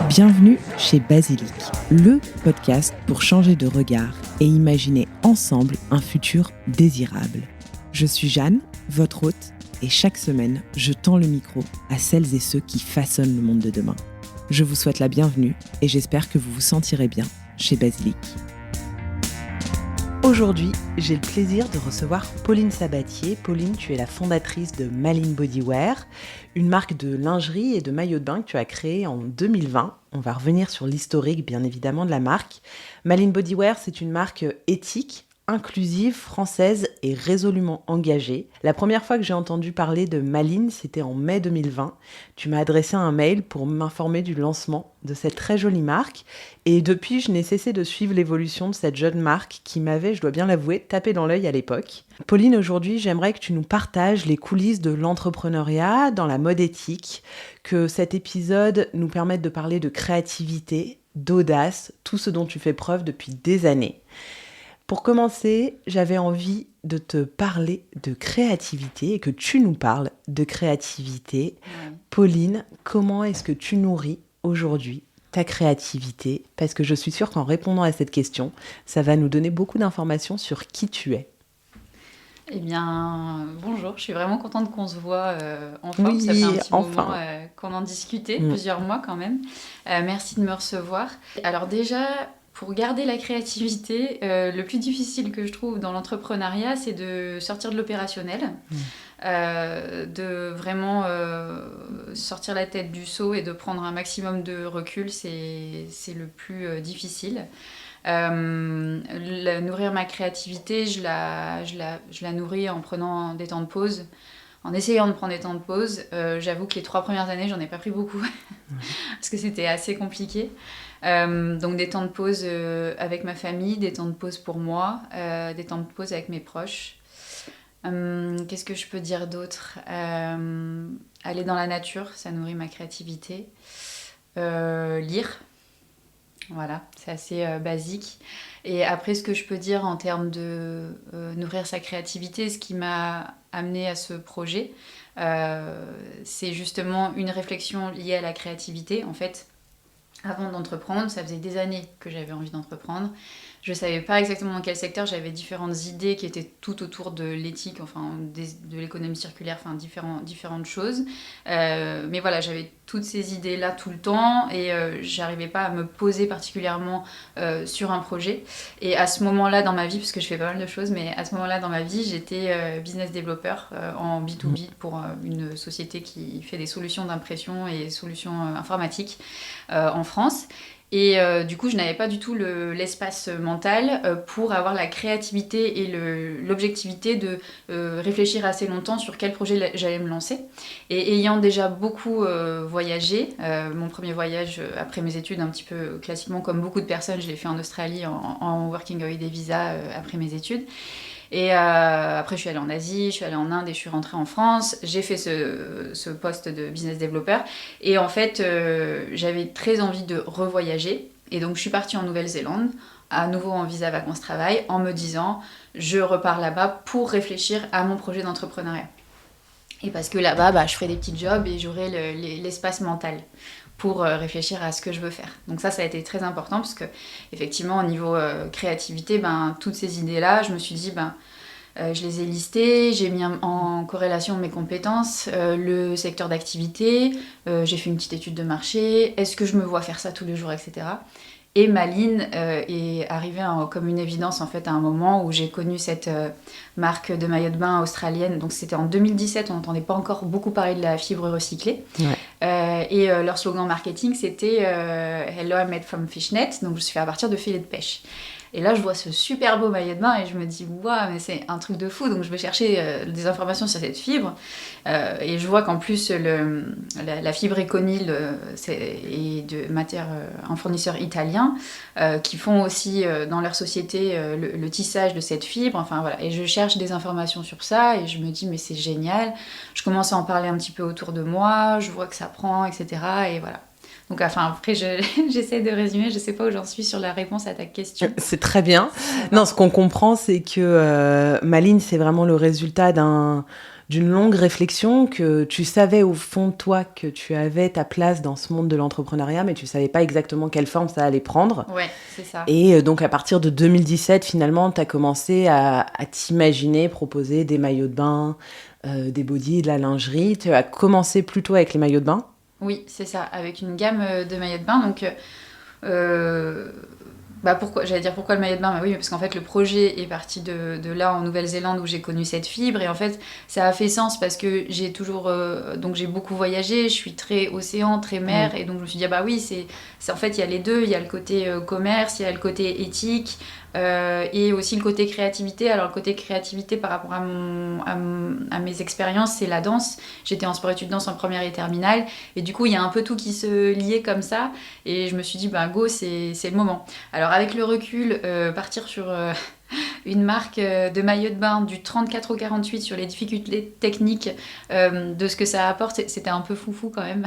Bienvenue chez Basilic, le podcast pour changer de regard et imaginer ensemble un futur désirable. Je suis Jeanne, votre hôte, et chaque semaine, je tends le micro à celles et ceux qui façonnent le monde de demain. Je vous souhaite la bienvenue et j'espère que vous vous sentirez bien chez Basilic. Aujourd'hui, j'ai le plaisir de recevoir Pauline Sabatier. Pauline, tu es la fondatrice de Malin Bodywear, une marque de lingerie et de maillots de bain que tu as créée en 2020. On va revenir sur l'historique, bien évidemment, de la marque. Malin Bodywear, c'est une marque éthique, inclusive, française et résolument engagée. La première fois que j'ai entendu parler de Malin, c'était en mai 2020. Tu m'as adressé un mail pour m'informer du lancement de cette très jolie marque. Et depuis, je n'ai cessé de suivre l'évolution de cette jeune marque qui m'avait, je dois bien l'avouer, tapé dans l'œil à l'époque. Pauline, aujourd'hui, j'aimerais que tu nous partages les coulisses de l'entrepreneuriat dans la mode éthique, que cet épisode nous permette de parler de créativité, d'audace, tout ce dont tu fais preuve depuis des années. Pour commencer, j'avais envie de te parler de créativité et que tu nous parles de créativité. Ouais. Pauline, comment est-ce que tu nourris aujourd'hui ta créativité ? Parce que je suis sûre qu'en répondant à cette question, ça va nous donner beaucoup d'informations sur qui tu es. Eh bien, bonjour, je suis vraiment contente qu'on se voit enfin. Oui, ça fait un petit enfin. moment qu'on en discutait, plusieurs mois quand même. Merci de me recevoir. Alors déjà, pour garder la créativité, le plus difficile que je trouve dans l'entrepreneuriat, c'est de sortir de l'opérationnel, de vraiment sortir la tête du seau et de prendre un maximum de recul, c'est le plus difficile. Nourrir ma créativité, je la nourris en prenant des temps de pause, en essayant de prendre des temps de pause. J'avoue que les 3 premières années, j'en ai pas pris beaucoup, parce que c'était assez compliqué. Donc des temps de pause avec ma famille, des temps de pause pour moi, des temps de pause avec mes proches. Qu'est-ce que je peux dire d'autre ? Aller dans la nature, ça nourrit ma créativité. Lire. Voilà, c'est assez basique. Et après, ce que je peux dire en termes de nourrir sa créativité, ce qui m'a amenée à ce projet, c'est justement une réflexion liée à la créativité. En fait, avant d'entreprendre, ça faisait des années que j'avais envie d'entreprendre. Je ne savais pas exactement dans quel secteur, j'avais différentes idées qui étaient tout autour de l'éthique, enfin de l'économie circulaire, enfin différentes choses. Mais voilà, j'avais toutes ces idées-là tout le temps et je n'arrivais pas à me poser particulièrement sur un projet. Et à ce moment-là dans ma vie, parce que je fais pas mal de choses, mais à ce moment-là dans ma vie, j'étais business développeur en B2B pour une société qui fait des solutions d'impression et solutions informatiques en France. Et du coup, je n'avais pas du tout l'espace mental pour avoir la créativité et l'objectivité de réfléchir assez longtemps sur quel projet j'allais me lancer. Et ayant déjà beaucoup voyagé, mon premier voyage après mes études, un petit peu classiquement comme beaucoup de personnes, je l'ai fait en Australie en working holiday visa après mes études. Et après, je suis allée en Asie, je suis allée en Inde et je suis rentrée en France. J'ai fait ce poste de business développeur. Et en fait, j'avais très envie de revoyager. Et donc, je suis partie en Nouvelle-Zélande, à nouveau en visa vacances-travail, en me disant, je repars là-bas pour réfléchir à mon projet d'entrepreneuriat. Et parce que là-bas, je ferai des petits jobs et j'aurai l'espace mental pour réfléchir à ce que je veux faire. Donc ça a été très important parce que effectivement au niveau créativité, toutes ces idées-là, je me suis dit je les ai listées, j'ai mis en corrélation mes compétences, le secteur d'activité, j'ai fait une petite étude de marché, est-ce que je me vois faire ça tous les jours, etc. Et Malin est arrivée comme une évidence en fait à un moment où j'ai connu cette marque de maillot de bain australienne. Donc c'était en 2017, on n'entendait pas encore beaucoup parler de la fibre recyclée. Ouais. Et leur slogan marketing c'était Hello, I'm made from fishnet. Donc je suis fait à partir de filets de pêche. Et là, je vois ce super beau maillot de bain et je me dis « Waouh, mais c'est un truc de fou !» Donc, je vais chercher des informations sur cette fibre. Et je vois qu'en plus, la fibre Econil est de matière, un fournisseur italien qui font aussi dans leur société le tissage de cette fibre. Enfin, voilà. Et je cherche des informations sur ça et je me dis « Mais c'est génial !» Je commence à en parler un petit peu autour de moi, je vois que ça prend, etc. Et voilà. Donc, enfin, après, j'essaie de résumer. Je sais pas où j'en suis sur la réponse à ta question. C'est très bien. Non, ce qu'on comprend, c'est que Maline, c'est vraiment le résultat d'une longue réflexion, que tu savais au fond de toi que tu avais ta place dans ce monde de l'entrepreneuriat, mais tu savais pas exactement quelle forme ça allait prendre. Ouais, c'est ça. Et donc, à partir de 2017, finalement, tu as commencé à t'imaginer proposer des maillots de bain, des bodys, de la lingerie. Tu as commencé plutôt avec les maillots de bain. Oui, c'est ça, avec une gamme de maillots de bain. Donc, j'allais dire pourquoi le maillot de bain? Bah oui, parce qu'en fait, le projet est parti de là, en Nouvelle-Zélande, où j'ai connu cette fibre. Et en fait, ça a fait sens parce que j'ai toujours... donc, j'ai beaucoup voyagé, je suis très océan, très mer. Et donc, je me suis dit, ah bah oui, en fait, il y a les deux. Il y a le côté commerce, il y a le côté éthique. Et aussi le côté créativité. Alors le côté créativité par rapport à mes expériences, c'est la danse. J'étais en sport études danse en première et terminale, et du coup il y a un peu tout qui se liait comme ça, et je me suis dit bah go, c'est le moment. Alors avec le recul, partir sur une marque de maillot de bain du 34 au 48 sur les difficultés techniques de ce que ça apporte, c'était un peu foufou quand même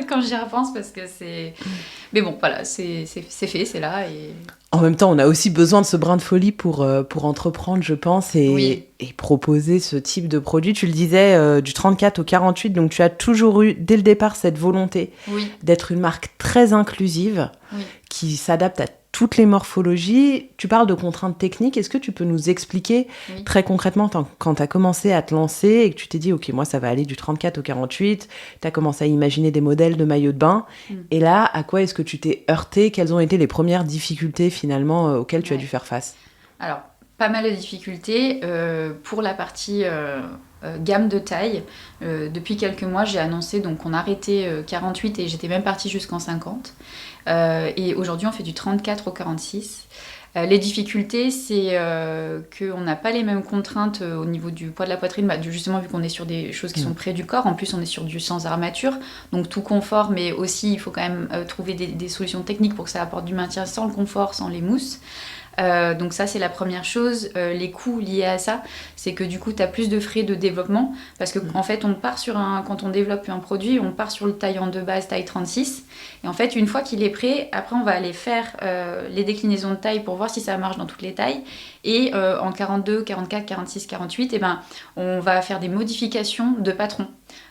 quand j'y repense, parce que c'est... Mais bon, voilà, c'est fait, c'est là. Et... En même temps, on a aussi besoin de ce brin de folie pour entreprendre, je pense, et proposer ce type de produit. Tu le disais, du 34 au 48, donc tu as toujours eu, dès le départ, cette volonté d'être une marque très inclusive, qui s'adapte à toutes les morphologies. Tu parles de contraintes techniques. Est-ce que tu peux nous expliquer très concrètement, quand tu as commencé à te lancer et que tu t'es dit, OK, moi, ça va aller du 34 au 48, tu as commencé à imaginer des modèles de maillots de bain. Et là, à quoi est-ce que tu t'es heurté? Quelles ont été les premières difficultés, finalement, auxquelles tu as dû faire face? Alors, pas mal de difficultés. Pour la partie gamme de taille, depuis quelques mois, j'ai annoncé donc, qu'on arrêtait 48 et j'étais même partie jusqu'en 50. Et aujourd'hui, on fait du 34 au 46. Les difficultés, c'est qu'on n'a pas les mêmes contraintes au niveau du poids de la poitrine, justement vu qu'on est sur des choses qui sont près du corps. En plus, on est sur du sans armature, donc tout confort, mais aussi il faut quand même trouver des solutions techniques pour que ça apporte du maintien sans le confort, sans les mousses. Donc ça, c'est la première chose. Les coûts liés à ça, c'est que du coup, tu as plus de frais de développement, parce que en fait, quand on développe un produit, on part sur le taille en 2 base, taille 36. Et en fait, une fois qu'il est prêt, après, on va aller faire les déclinaisons de taille pour voir si ça marche dans toutes les tailles. Et en 42, 44, 46, 48, on va faire des modifications de patron.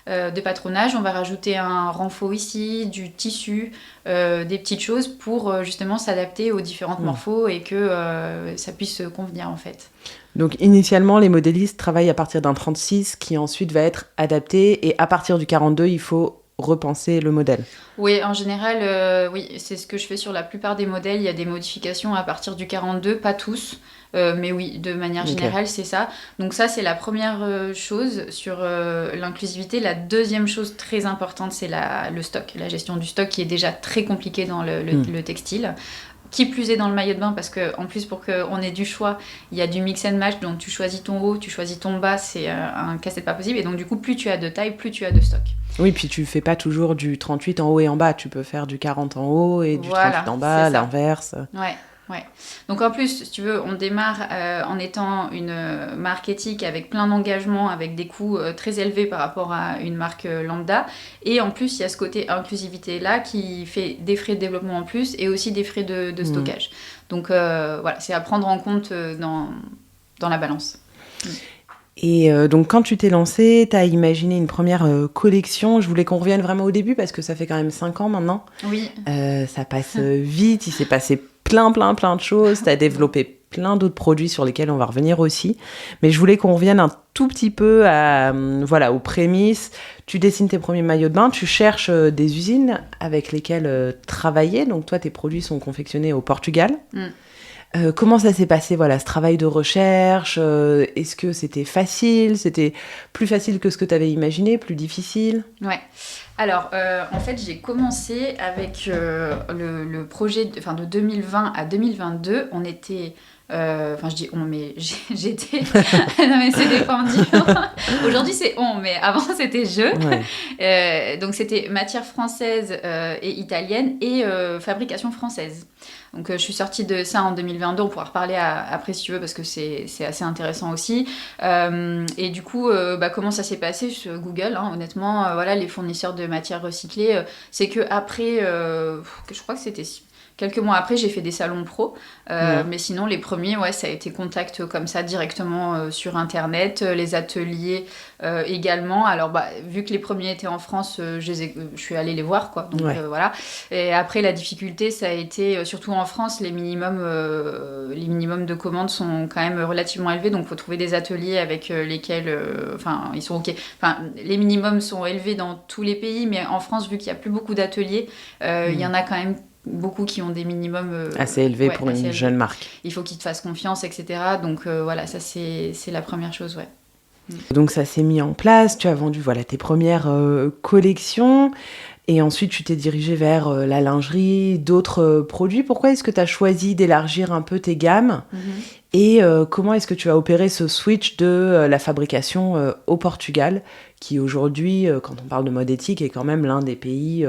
De patronage, on va rajouter un renfort ici, du tissu, des petites choses pour justement s'adapter aux différentes morphos et que ça puisse convenir en fait. Donc initialement, les modélistes travaillent à partir d'un 36 qui ensuite va être adapté, et à partir du 42, il faut repenser le modèle. Oui, en général, c'est ce que je fais sur la plupart des modèles. Il y a des modifications à partir du 42, pas tous. Mais oui, de manière générale, c'est ça. Donc ça, c'est la première chose sur l'inclusivité. La deuxième chose très importante, c'est le stock, la gestion du stock, qui est déjà très compliquée dans le textile. Qui plus est dans le maillot de bain, parce qu'en plus, pour qu'on ait du choix, il y a du mix and match, donc tu choisis ton haut, tu choisis ton bas, c'est un casse-tête pas possible. Et donc du coup, plus tu as de taille, plus tu as de stock. Oui, puis tu fais pas toujours du 38 en haut et en bas, tu peux faire du 40 en haut et du 38 en bas, à l'inverse. Ouais. Donc en plus, si tu veux, on démarre en étant une marque éthique avec plein d'engagements, avec des coûts très élevés par rapport à une marque lambda. Et en plus, il y a ce côté inclusivité-là qui fait des frais de développement en plus et aussi des frais de stockage. Donc voilà, c'est à prendre en compte dans la balance. Et donc, quand tu t'es lancée, tu as imaginé une première collection. Je voulais qu'on revienne vraiment au début parce que ça fait quand même 5 ans maintenant. Oui. Ça passe vite, il s'est passé plein de choses. Tu as développé plein d'autres produits sur lesquels on va revenir aussi. Mais je voulais qu'on revienne un tout petit peu aux prémices. Tu dessines tes premiers maillots de bain, tu cherches des usines avec lesquelles travailler. Donc toi, tes produits sont confectionnés au Portugal. Comment ça s'est passé, ce travail de recherche? Est-ce que c'était facile? C'était plus facile que ce que tu avais imaginé? Plus difficile? Ouais. Alors, en fait, j'ai commencé avec le projet de 2020 à 2022. On était Enfin, je dis on, mais j'étais. Non, mais c'est défendu. Aujourd'hui, c'est on, mais avant, c'était je. Ouais. Donc, c'était matière française et italienne et fabrication française. Donc, je suis sortie de ça en 2022. On pourra reparler après si tu veux, parce que c'est assez intéressant aussi. Et du coup, comment ça s'est passé sur Google, hein, honnêtement, voilà, les fournisseurs de matières recyclées, c'est que après, je crois que c'était quelques mois après, j'ai fait des salons pro. Mais sinon, les premiers, ça a été contact comme ça directement sur Internet. Les ateliers également. Alors, vu que les premiers étaient en France, je suis allée les voir, quoi. Donc, voilà. Et après, la difficulté, ça a été, surtout en France, les minimums de commandes sont quand même relativement élevés. Donc, il faut trouver des ateliers avec lesquels... ils sont OK. Enfin, les minimums sont élevés dans tous les pays, mais en France, vu qu'il n'y a plus beaucoup d'ateliers, il y en a quand même beaucoup qui ont des minimums assez élevés pour une jeune marque. Il faut qu'ils te fassent confiance, etc. Donc voilà, ça c'est la première chose, ouais. Donc ça s'est mis en place, tu as vendu tes premières collections et ensuite tu t'es dirigée vers la lingerie, d'autres produits. Pourquoi est-ce que tu as choisi d'élargir un peu tes gammes et comment est-ce que tu as opéré ce switch de la fabrication au Portugal qui aujourd'hui, quand on parle de mode éthique, est quand même l'un des pays...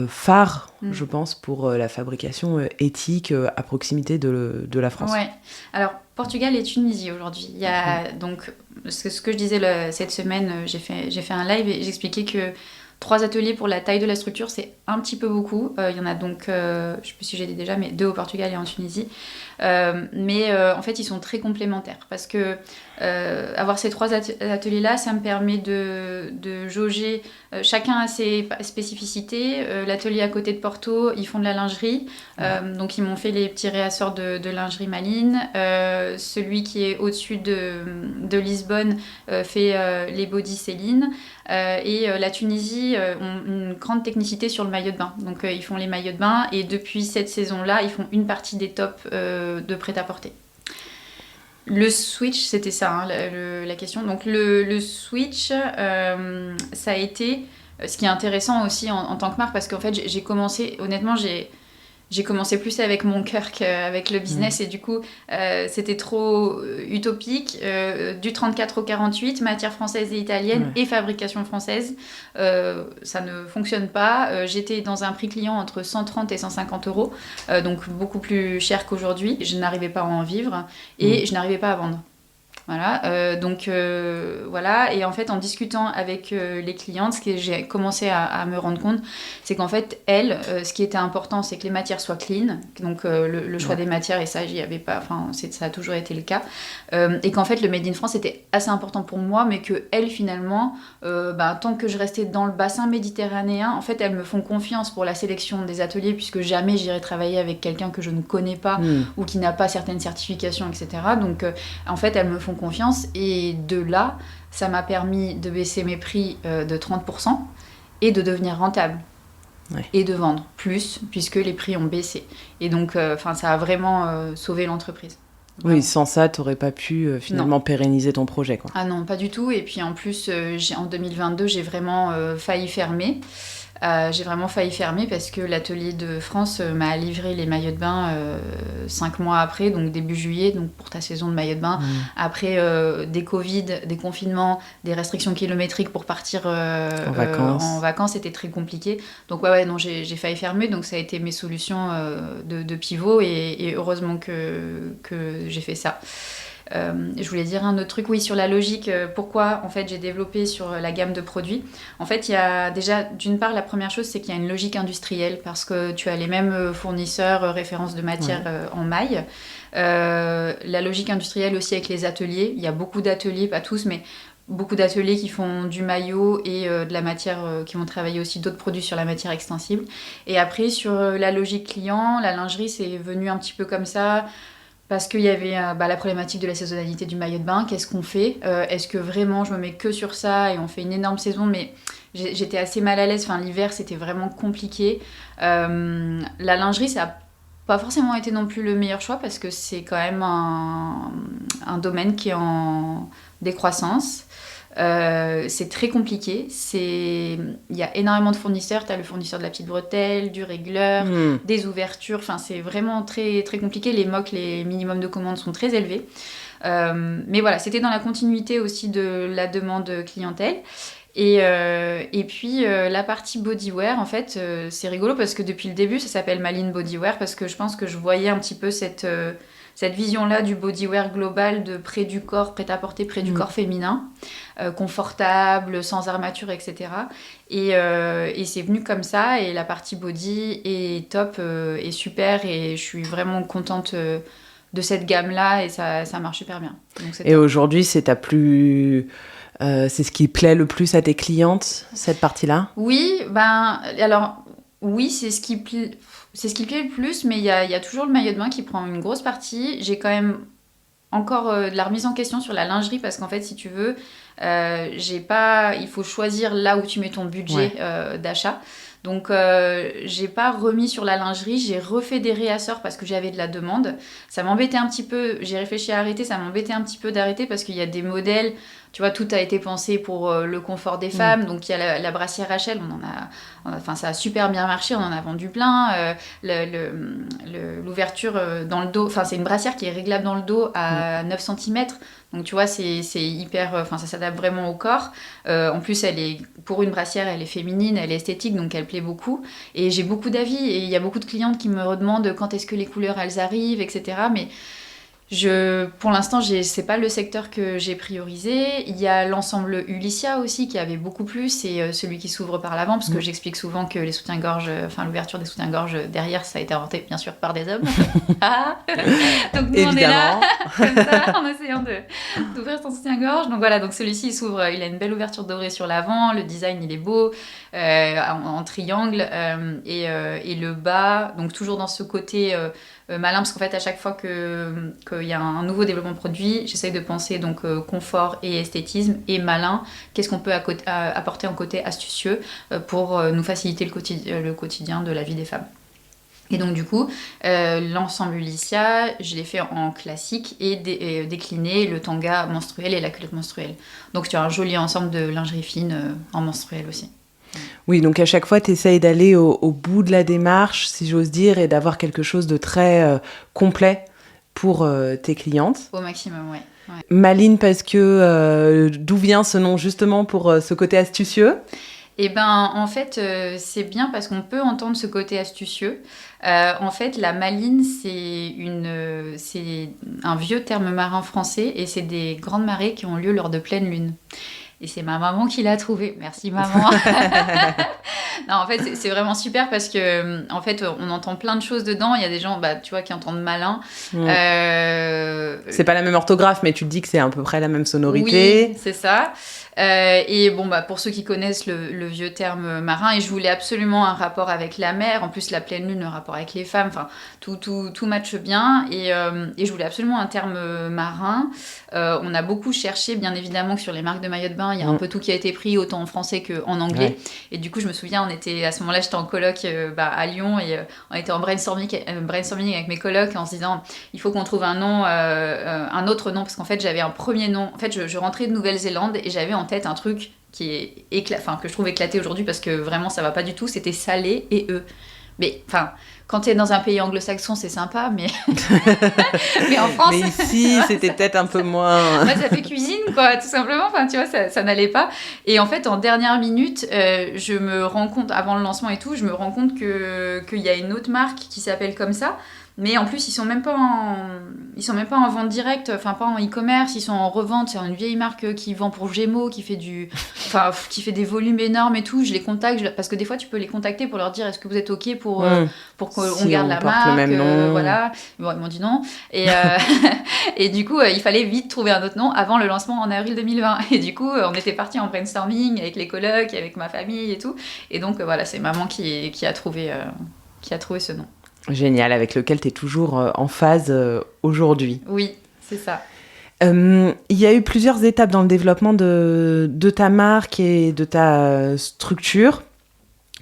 phare, je pense, pour la fabrication éthique à proximité de la France. Ouais. Alors, Portugal et Tunisie aujourd'hui. Il y a donc, ce que je disais cette semaine, j'ai fait un live et j'expliquais que 3 ateliers pour la taille de la structure, c'est un petit peu beaucoup. Il y en a donc, je ne sais plus si j'ai dit déjà, mais 2 au Portugal et en Tunisie. En fait, ils sont très complémentaires parce que avoir ces 3 ateliers-là, ça me permet de jauger. Chacun a ses spécificités. L'atelier à côté de Porto, ils font de la lingerie. Donc, ils m'ont fait les petits réassorts de lingerie Maline. Celui qui est au-dessus de Lisbonne fait les body Céline. Et la Tunisie ont une grande technicité sur le maillot de bain. Donc, ils font les maillots de bain. Et depuis cette saison-là, ils font une partie des tops de prêt-à-porter. Le switch, c'était ça, hein, la question. Donc le switch, ça a été ce qui est intéressant aussi en tant que marque, parce qu'en fait, j'ai commencé, honnêtement, j'ai commencé plus avec mon cœur qu'avec le business, et du coup, c'était trop utopique. Du 34 au 48, matière française et italienne et fabrication française, ça ne fonctionne pas. J'étais dans un prix client entre 130 et 150 euros, donc beaucoup plus cher qu'aujourd'hui. Je n'arrivais pas à en vivre et je n'arrivais pas à vendre. Voilà, voilà. Et en fait, en discutant avec les clientes, ce que j'ai commencé à me rendre compte, c'est qu'en fait, elles, ce qui était important, c'est que les matières soient clean. Donc, le choix des matières, et ça, j'y avais pas, ça a toujours été le cas. Et qu'en fait, le Made in France était assez important pour moi, mais que elles, finalement, tant que je restais dans le bassin méditerranéen, en fait, elles me font confiance pour la sélection des ateliers, puisque jamais j'irai travailler avec quelqu'un que je ne connais pas ou qui n'a pas certaines certifications, etc. Donc, en fait, elles me font confiance, et de là, ça m'a permis de baisser mes prix de 30% et de devenir rentable. Et de vendre plus, puisque les prix ont baissé. Et donc, ça a vraiment sauvé l'entreprise. Oui, sans ça, tu n'aurais pas pu finalement pérenniser ton projet, quoi. Ah non, pas du tout. Et puis en plus, en 2022, j'ai vraiment failli fermer. Parce que l'atelier de France m'a livré les maillots de bain 5 mois après, donc début juillet, donc pour ta saison de maillots de bain. Après des Covid, des confinements, des restrictions kilométriques pour partir en vacances, c'était très compliqué. Donc non, j'ai failli fermer, donc ça a été mes solutions de pivot, et heureusement que j'ai fait ça. Je voulais dire un autre truc, oui, sur la logique, pourquoi en fait j'ai développé sur la gamme de produits. En fait, il y a déjà, d'une part, la première chose, c'est qu'il y a une logique industrielle, parce que tu as les mêmes fournisseurs, références de matière en maille. La logique industrielle aussi avec les ateliers, il y a beaucoup d'ateliers, pas tous, mais beaucoup d'ateliers qui font du maillot et de la matière, qui vont travailler aussi d'autres produits sur la matière extensible. Et après, sur la logique client, la lingerie, c'est venu un petit peu comme ça, parce qu'il y avait la problématique de la saisonnalité du maillot de bain. Qu'est-ce qu'on fait ? Est-ce que vraiment je me mets que sur ça et on fait une énorme saison ? Mais j'étais assez mal à l'aise. L'hiver, c'était vraiment compliqué. La lingerie, ça n'a pas forcément été non plus le meilleur choix, parce que c'est quand même un domaine qui est en décroissance. C'est très compliqué. Il y a énormément de fournisseurs. Tu as le fournisseur de la petite bretelle, du régleur, des ouvertures. Enfin, c'est vraiment très, très compliqué. Les MOC, les minimums de commandes sont très élevés. Mais voilà, c'était dans la continuité aussi de la demande clientèle. Et puis, la partie bodywear, en fait, c'est rigolo parce que depuis le début, ça s'appelle Malines Bodywear parce que je pense que je voyais un petit peu cette vision-là du bodywear global de près du corps, prêt-à-porter près du corps féminin, confortable, sans armature, etc. Et c'est venu comme ça, et la partie body est top, est super, et je suis vraiment contente de cette gamme-là, et ça marche super bien. Donc, et aujourd'hui, c'est c'est ce qui plaît le plus à tes clientes, cette partie-là ? Oui, oui, c'est ce qui plaît le plus, mais il y a toujours le maillot de bain qui prend une grosse partie. J'ai quand même encore de la remise en question sur la lingerie, parce qu'en fait, si tu veux, il faut choisir là où tu mets ton budget d'achat. Donc, j'ai pas remis sur la lingerie, j'ai refait des réassorts parce que j'avais de la demande. Ça m'embêtait un petit peu, j'ai réfléchi à arrêter, ça m'embêtait un petit peu d'arrêter parce qu'il y a des modèles, tu vois, tout a été pensé pour le confort des femmes. Donc, il y a la brassière Rachel, ça a super bien marché, on en a vendu plein. L'ouverture dans le dos, c'est une brassière qui est réglable dans le dos à 9 cm. Donc, tu vois, c'est hyper... ça s'adapte vraiment au corps. En plus, pour une brassière, elle est féminine, elle est esthétique, donc elle plaît beaucoup. Et j'ai beaucoup d'avis. Et il y a beaucoup de clientes qui me redemandent quand est-ce que les couleurs, elles arrivent, etc. Mais pour l'instant, c'est pas le secteur que j'ai priorisé. Il y a l'ensemble Ulycia aussi, qui avait beaucoup plus. C'est celui qui s'ouvre par l'avant, parce que j'explique souvent que les soutiens-gorge, l'ouverture des soutiens-gorge derrière, ça a été inventé, bien sûr, par des hommes. Donc nous, on est là, comme ça, en essayant d'ouvrir son soutien-gorge. Donc voilà, donc celui-ci, il s'ouvre, il a une belle ouverture dorée sur l'avant, le design, il est beau, en triangle, et le bas, donc toujours dans ce côté... malin, parce qu'en fait à chaque fois qu'il y a un nouveau développement de produit, j'essaye de penser donc confort et esthétisme, et malin, qu'est-ce qu'on peut apporter en côté astucieux pour nous faciliter le quotidien de la vie des femmes. Et donc du coup, l'ensemble Ulycia, je l'ai fait en classique et décliné le tanga menstruel et la culotte menstruelle. Donc tu as un joli ensemble de lingerie fine en menstruel aussi. Oui, donc à chaque fois, tu essayes d'aller au bout de la démarche, si j'ose dire, et d'avoir quelque chose de très complet pour tes clientes. Au maximum, ouais. Malines, parce que d'où vient ce nom, justement, pour ce côté astucieux ? Eh ben, en fait, c'est bien parce qu'on peut entendre ce côté astucieux. En fait, la maline, c'est un vieux terme marin français, et c'est des grandes marées qui ont lieu lors de pleine lune. Et c'est ma maman qui l'a trouvé. Merci, maman. Non, en fait, c'est vraiment super parce que, en fait, on entend plein de choses dedans. Il y a des gens, tu vois, qui entendent malin. C'est pas la même orthographe, mais tu te dis que c'est à peu près la même sonorité. Oui, c'est ça. Et bon, pour ceux qui connaissent le vieux terme marin, et je voulais absolument un rapport avec la mer, en plus la pleine lune, le rapport avec les femmes, enfin tout matche bien, et je voulais absolument un terme marin. On a beaucoup cherché, bien évidemment, que sur les marques de maillots de bain, il y a un peu tout qui a été pris, autant en français qu'en anglais. Ouais. Et du coup, je me souviens, à ce moment-là, j'étais en coloc à Lyon, et on était en brainstorming avec mes colocs, en se disant, il faut qu'on trouve un nom, un autre nom, parce qu'en fait, j'avais un premier nom. En fait, je rentrais de Nouvelle-Zélande, et j'avais en tête un truc qui est que je trouve éclaté aujourd'hui, parce que vraiment, ça va pas du tout. C'était salé et Mais, quand tu es dans un pays anglo-saxon, c'est sympa, mais... mais en France... Mais ici, c'était peut-être un peu moins... ça fait cuisine, quoi, tout simplement. Tu vois, ça n'allait pas. Et en fait, en dernière minute, je me rends compte, avant le lancement et tout, je me rends compte qu'il y a une autre marque qui s'appelle comme ça. Mais en plus, ils sont même pas en vente directe, pas en e-commerce, ils sont en revente. C'est une vieille marque qui vend pour Gémeaux, qui fait des volumes énormes et tout. Je les contacte, parce que des fois, tu peux les contacter pour leur dire, est-ce que vous êtes OK pour qu'on garde la marque, le même nom. Voilà. Bon, ils m'ont dit non. Et, et du coup, il fallait vite trouver un autre nom avant le lancement en avril 2020. Et du coup, on était partis en brainstorming avec les colocs, avec ma famille et tout. Et donc, voilà, c'est maman qui a trouvé ce nom. Génial, avec lequel tu es toujours en phase aujourd'hui. Oui, c'est ça. Il y a eu plusieurs étapes dans le développement de ta marque et de ta structure.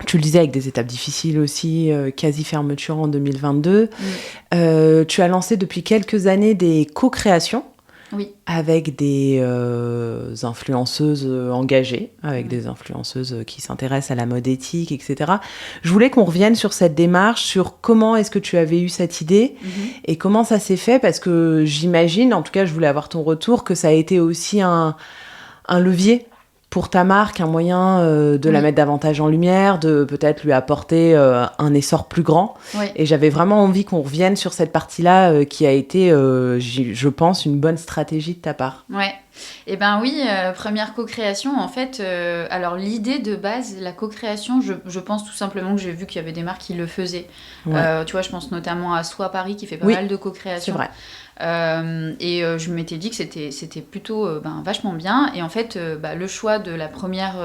Tu le disais, avec des étapes difficiles aussi, quasi fermeture en 2022. Tu as lancé depuis quelques années des co-créations Oui. avec des influenceuses engagées, avec des influenceuses qui s'intéressent à la mode éthique, etc. Je voulais qu'on revienne sur cette démarche, sur comment est-ce que tu avais eu cette idée et comment ça s'est fait, parce que j'imagine, en tout cas je voulais avoir ton retour, que ça a été aussi un levier pour ta marque, un moyen de la mettre davantage en lumière, de peut-être lui apporter un essor plus grand. Oui. Et j'avais vraiment envie qu'on revienne sur cette partie-là qui a été, je pense, une bonne stratégie de ta part. Ouais. Eh ben oui, première co-création, en fait, alors l'idée de base, la co-création, je pense tout simplement que j'ai vu qu'il y avait des marques qui le faisaient. Ouais. Tu vois, je pense notamment à Soi Paris qui fait pas Oui, mal de co-création. c'est vrai. Je m'étais dit que c'était plutôt vachement bien. Et en fait, le choix de la première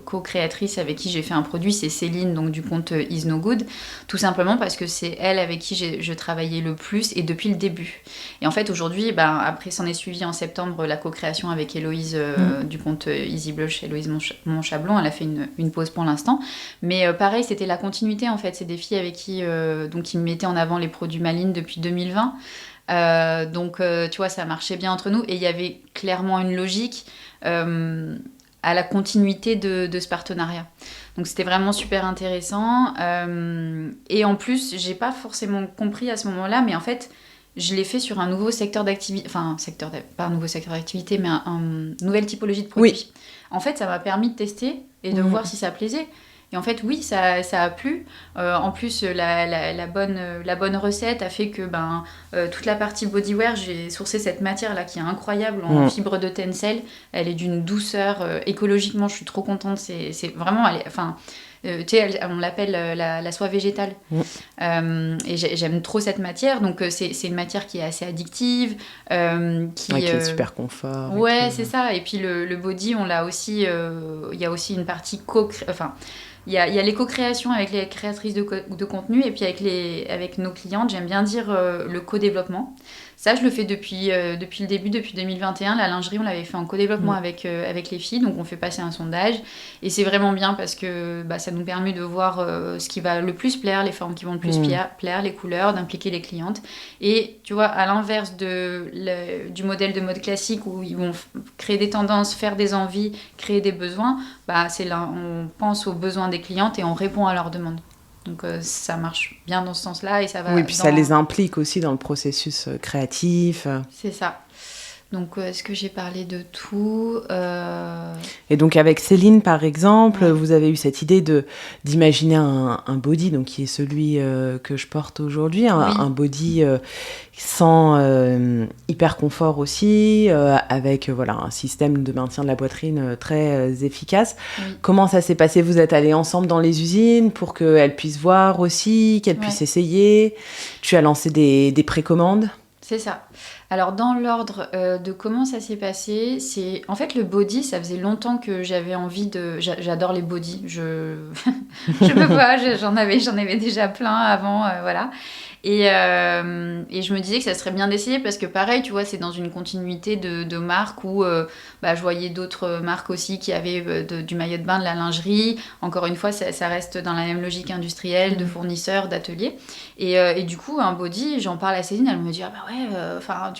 co-créatrice avec qui j'ai fait un produit, c'est Céline, donc du compte Is No Good, tout simplement parce que c'est elle avec qui je travaillais le plus et depuis le début. Et en fait, aujourd'hui, après s'en est suivi en septembre la co-création avec Héloïse du compte Easy Blush, Héloïse Monchablon. Elle a fait une pause pour l'instant. Mais pareil, c'était la continuité en fait. C'est des filles avec qui qui mettaient en avant les produits Maline depuis 2020. Tu vois, ça marchait bien entre nous et il y avait clairement une logique à la continuité de ce partenariat. Donc c'était vraiment super intéressant. Et en plus, j'ai pas forcément compris à ce moment-là, mais en fait, je l'ai fait sur un nouveau secteur d'activité, pas un nouveau secteur d'activité, mais une nouvelle typologie de produits. Oui. En fait, ça m'a permis de tester et de voir si ça plaisait. Et en fait, oui, ça a plu. En plus, la bonne recette a fait que toute la partie bodywear, j'ai sourcé cette matière-là qui est incroyable en fibre de tencel. Elle est d'une douceur. Écologiquement, je suis trop contente. C'est vraiment... on l'appelle la soie végétale. Et j'aime trop cette matière. Donc, c'est une matière qui est assez addictive. Qui est super confort. Ouais, c'est ça. Et puis, le body, on l'a aussi... Il y a aussi une partie il y a les co-créations avec les créatrices de contenu et puis avec nos clientes, j'aime bien dire le co-développement. Ça, je le fais depuis le début, depuis 2021. La lingerie, on l'avait fait en co-développement avec les filles, donc on fait passer un sondage. Et c'est vraiment bien parce que ça nous permet de voir ce qui va le plus plaire, les formes qui vont le plus plaire, les couleurs, d'impliquer les clientes. Et tu vois, à l'inverse du modèle de mode classique où ils vont créer des tendances, faire des envies, créer des besoins, c'est là, on pense aux besoins des clientes et on répond à leurs demandes. Donc ça marche bien dans ce sens-là et ça va... Oui, puis ça les implique aussi dans le processus créatif. C'est ça. Donc est-ce que j'ai parlé de tout Et donc avec Céline, par exemple, vous avez eu cette idée d'imaginer un body, donc qui est celui que je porte aujourd'hui, un body sans hyper confort aussi, avec un système de maintien de la poitrine très efficace. Comment ça s'est passé ? Vous êtes allés ensemble dans les usines pour qu'elles puissent voir aussi, qu'elles puissent essayer. Tu as lancé des précommandes ? C'est ça. Alors, dans l'ordre de comment ça s'est passé, c'est... En fait, le body, ça faisait longtemps que j'avais envie de... J'adore les bodys. Je peux pas, j'en avais déjà plein avant, voilà. Et je me disais que ça serait bien d'essayer parce que pareil, tu vois, c'est dans une continuité de marques où je voyais d'autres marques aussi qui avaient du maillot de bain, de la lingerie. Encore une fois, ça reste dans la même logique industrielle, de fournisseurs, d'ateliers. Et du coup, un body, j'en parle à Céline, elle me dit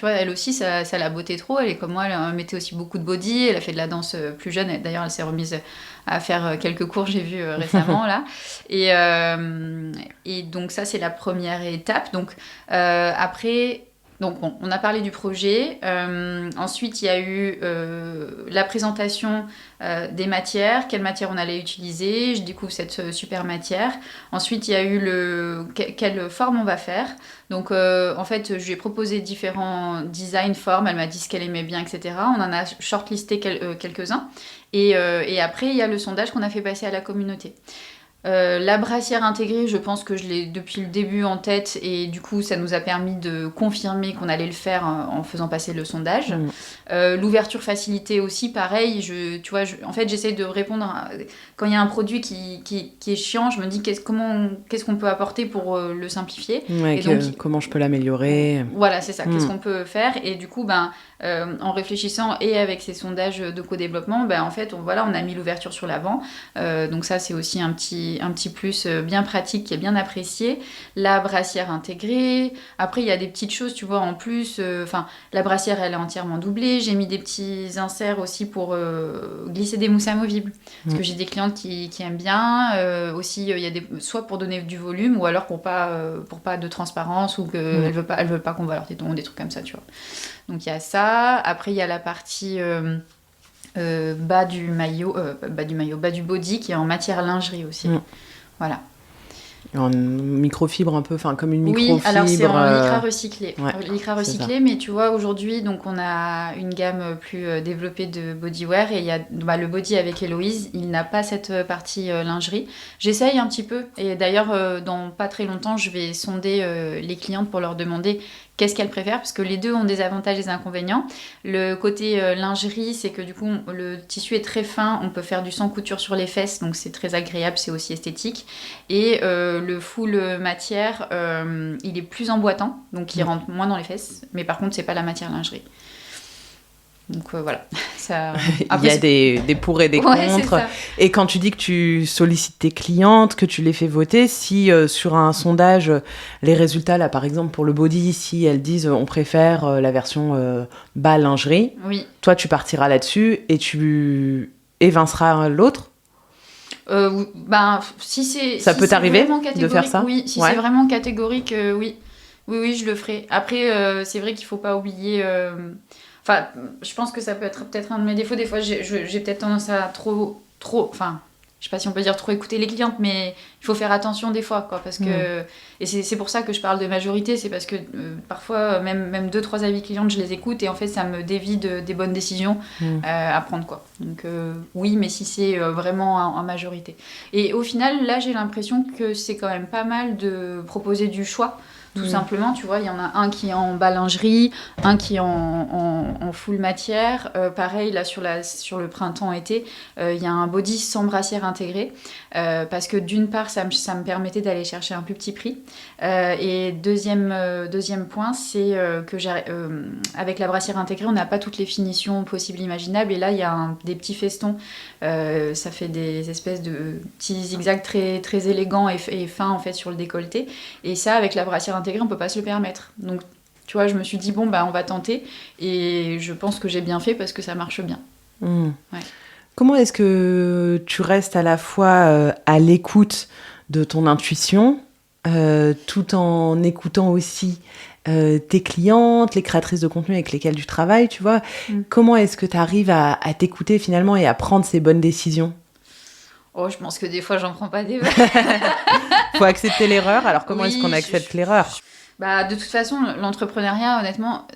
tu vois, elle aussi, ça l'a botté trop. Elle est comme moi, elle mettait aussi beaucoup de body. Elle a fait de la danse plus jeune. D'ailleurs, elle s'est remise à faire quelques cours, j'ai vu récemment là. Et donc ça, c'est la première étape. Donc après, on a parlé du projet. Ensuite, il y a eu la présentation des matières, quelle matière on allait utiliser. Je découvre cette super matière. Ensuite, il y a eu quelle forme on va faire. Donc, en fait, je lui ai proposé différents designs, formes. Elle m'a dit ce qu'elle aimait bien, etc. On en a shortlisté quelques-uns. Et après, il y a le sondage qu'on a fait passer à la communauté. La brassière intégrée, je pense que je l'ai depuis le début en tête et du coup ça nous a permis de confirmer qu'on allait le faire en faisant passer le sondage. L'ouverture facilitée aussi, pareil, en fait j'essaie de répondre quand il y a un produit qui est chiant, je me dis qu'est-ce qu'on peut apporter pour le simplifier. Comment je peux l'améliorer. Voilà, c'est ça, qu'est-ce qu'on peut faire et du coup en réfléchissant et avec ces sondages de co-développement, en fait on a mis l'ouverture sur l'avant, donc ça c'est aussi un petit petit plus bien pratique qui est bien apprécié. La brassière intégrée. Après, il y a des petites choses, tu vois, en plus. La brassière, elle est entièrement doublée. J'ai mis des petits inserts aussi pour glisser des mousses amovibles. Parce que j'ai des clientes qui aiment bien. Aussi, il y a soit pour donner du volume ou alors pour pas de transparence ou qu'elle veut pas qu'on voit leurs tétons, des trucs comme ça, tu vois. Donc, il y a ça. Après, il y a la partie... bas du body qui est en matière lingerie aussi. Voilà. En microfibre un peu, enfin comme une microfibre. Oui, alors c'est en lycra recyclé. Ouais, Lycra recyclé, mais tu vois, aujourd'hui, donc on a une gamme plus développée de bodywear et il y a le body avec Héloïse, il n'a pas cette partie lingerie. J'essaye un petit peu et d'ailleurs, dans pas très longtemps, je vais sonder les clientes pour leur demander qu'est-ce qu'elles préfèrent, parce que les deux ont des avantages et des inconvénients. Le côté lingerie, c'est que du coup, le tissu est très fin, on peut faire du sans couture sur les fesses, donc c'est très agréable, c'est aussi esthétique. Et le full matière, il est plus emboîtant, donc il rentre moins dans les fesses, mais par contre, c'est pas la matière lingerie. Donc voilà. Ça... Après, il y a des pour et des contre. Et quand tu dis que tu sollicites tes clientes, que tu les fais voter, si sur un sondage, les résultats, là par exemple pour le body, si elles disent on préfère la version bas lingerie, toi tu partiras là-dessus et tu évinceras l'autre. Si c'est ça peut t'arriver de faire ça. Oui, si c'est vraiment catégorique, oui, je le ferai. Après, c'est vrai qu'il faut pas oublier. Enfin, je pense que ça peut être peut-être un de mes défauts. Des fois, j'ai peut-être tendance à trop. Enfin, je sais pas si on peut dire trop écouter les clientes, mais il faut faire attention des fois, quoi. Parce que. Et c'est pour ça que je parle de majorité, c'est parce que parfois, même 2-3 avis clientes, je les écoute et en fait, ça me dévie des bonnes décisions à prendre, quoi. Donc, oui, mais si c'est vraiment en majorité. Et au final, là, j'ai l'impression que c'est quand même pas mal de proposer du choix. Tout simplement, tu vois, il y en a un qui est en bas lingerie, un qui est en full matière. Pareil, là, sur le printemps-été, il y a un body sans brassière intégrée. Parce que d'une part, ça me permettait d'aller chercher un plus petit prix. Et deuxième point, c'est que avec la brassière intégrée, on n'a pas toutes les finitions possibles imaginables. Et là, il y a des petits festons. Ça fait des espèces de petits zigzags très, très élégants et fins, en fait, sur le décolleté. Et ça, avec la brassière intégrée, on peut pas se le permettre. Donc, tu vois, je me suis dit, on va tenter. Et je pense que j'ai bien fait parce que ça marche bien. Ouais. Comment est-ce que tu restes à la fois à l'écoute de ton intuition, tout en écoutant aussi tes clientes, les créatrices de contenu avec lesquelles tu travailles, tu vois. Comment est-ce que tu arrives à t'écouter finalement et à prendre ces bonnes décisions ? Oh, je pense que des fois, j'en prends pas des Faut accepter l'erreur. Alors, comment est-ce qu'on accepte l'erreur ? De toute façon, l'entrepreneuriat, honnêtement,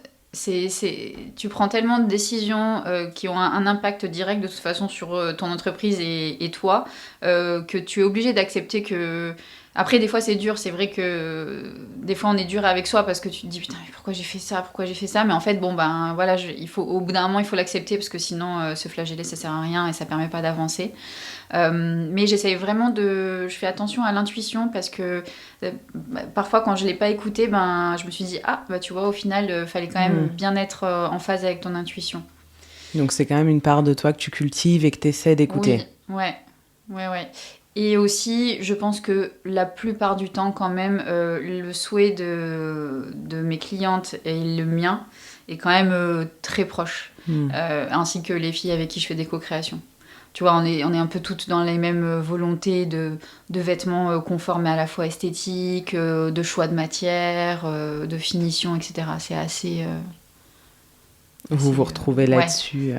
tu prends tellement de décisions qui ont un impact direct de toute façon sur ton entreprise et toi, que tu es obligé d'accepter que... Après, des fois, c'est dur. C'est vrai que des fois, on est dur avec soi parce que tu te dis, putain, pourquoi j'ai fait ça ? Mais en fait, voilà, au bout d'un moment, il faut l'accepter parce que sinon, se flageller, ça sert à rien et ça permet pas d'avancer. Mais j'essaye vraiment je fais attention à l'intuition parce que parfois, quand je l'ai pas écouté, je me suis dit, tu vois, au final, fallait quand même bien être en phase avec ton intuition. Donc, c'est quand même une part de toi que tu cultives et que tu essaies d'écouter. Oui, ouais. Et aussi, je pense que la plupart du temps, quand même, le souhait de mes clientes et le mien est quand même très proche. Ainsi que les filles avec qui je fais des co-créations. Tu vois, on est un peu toutes dans les mêmes volontés de vêtements conformes à la fois esthétiques, de choix de matière, de finition, etc. C'est assez... vous retrouvez là-dessus.